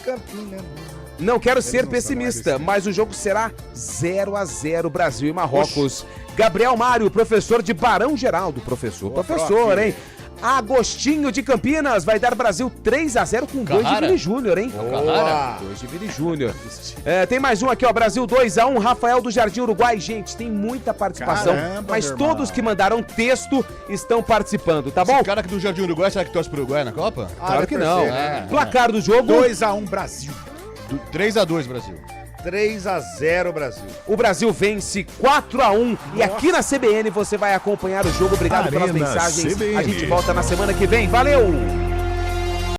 Campina. Não quero ser pessimista, mas o jogo será 0-0 Brasil e Marrocos. Gabriel Mário, professor de Barão Geraldo. Professor, hein? Agostinho de Campinas vai dar Brasil 3-0 com 2 de Vini Júnior, hein? 2 de Vini Júnior. Tem mais um aqui, ó. Brasil 2-1, Rafael do Jardim Uruguai. Gente, tem muita participação, mas todos que mandaram texto estão participando, tá bom? Esse cara aqui do Jardim Uruguai, será que torce pro Uruguai na Copa? Claro que não. Placar do jogo: 2-1 Brasil. 3-2 Brasil. 3-0 Brasil. O Brasil vence 4-1. E aqui na CBN você vai acompanhar o jogo. Obrigado pelas mensagens. A gente volta na semana que vem. Valeu!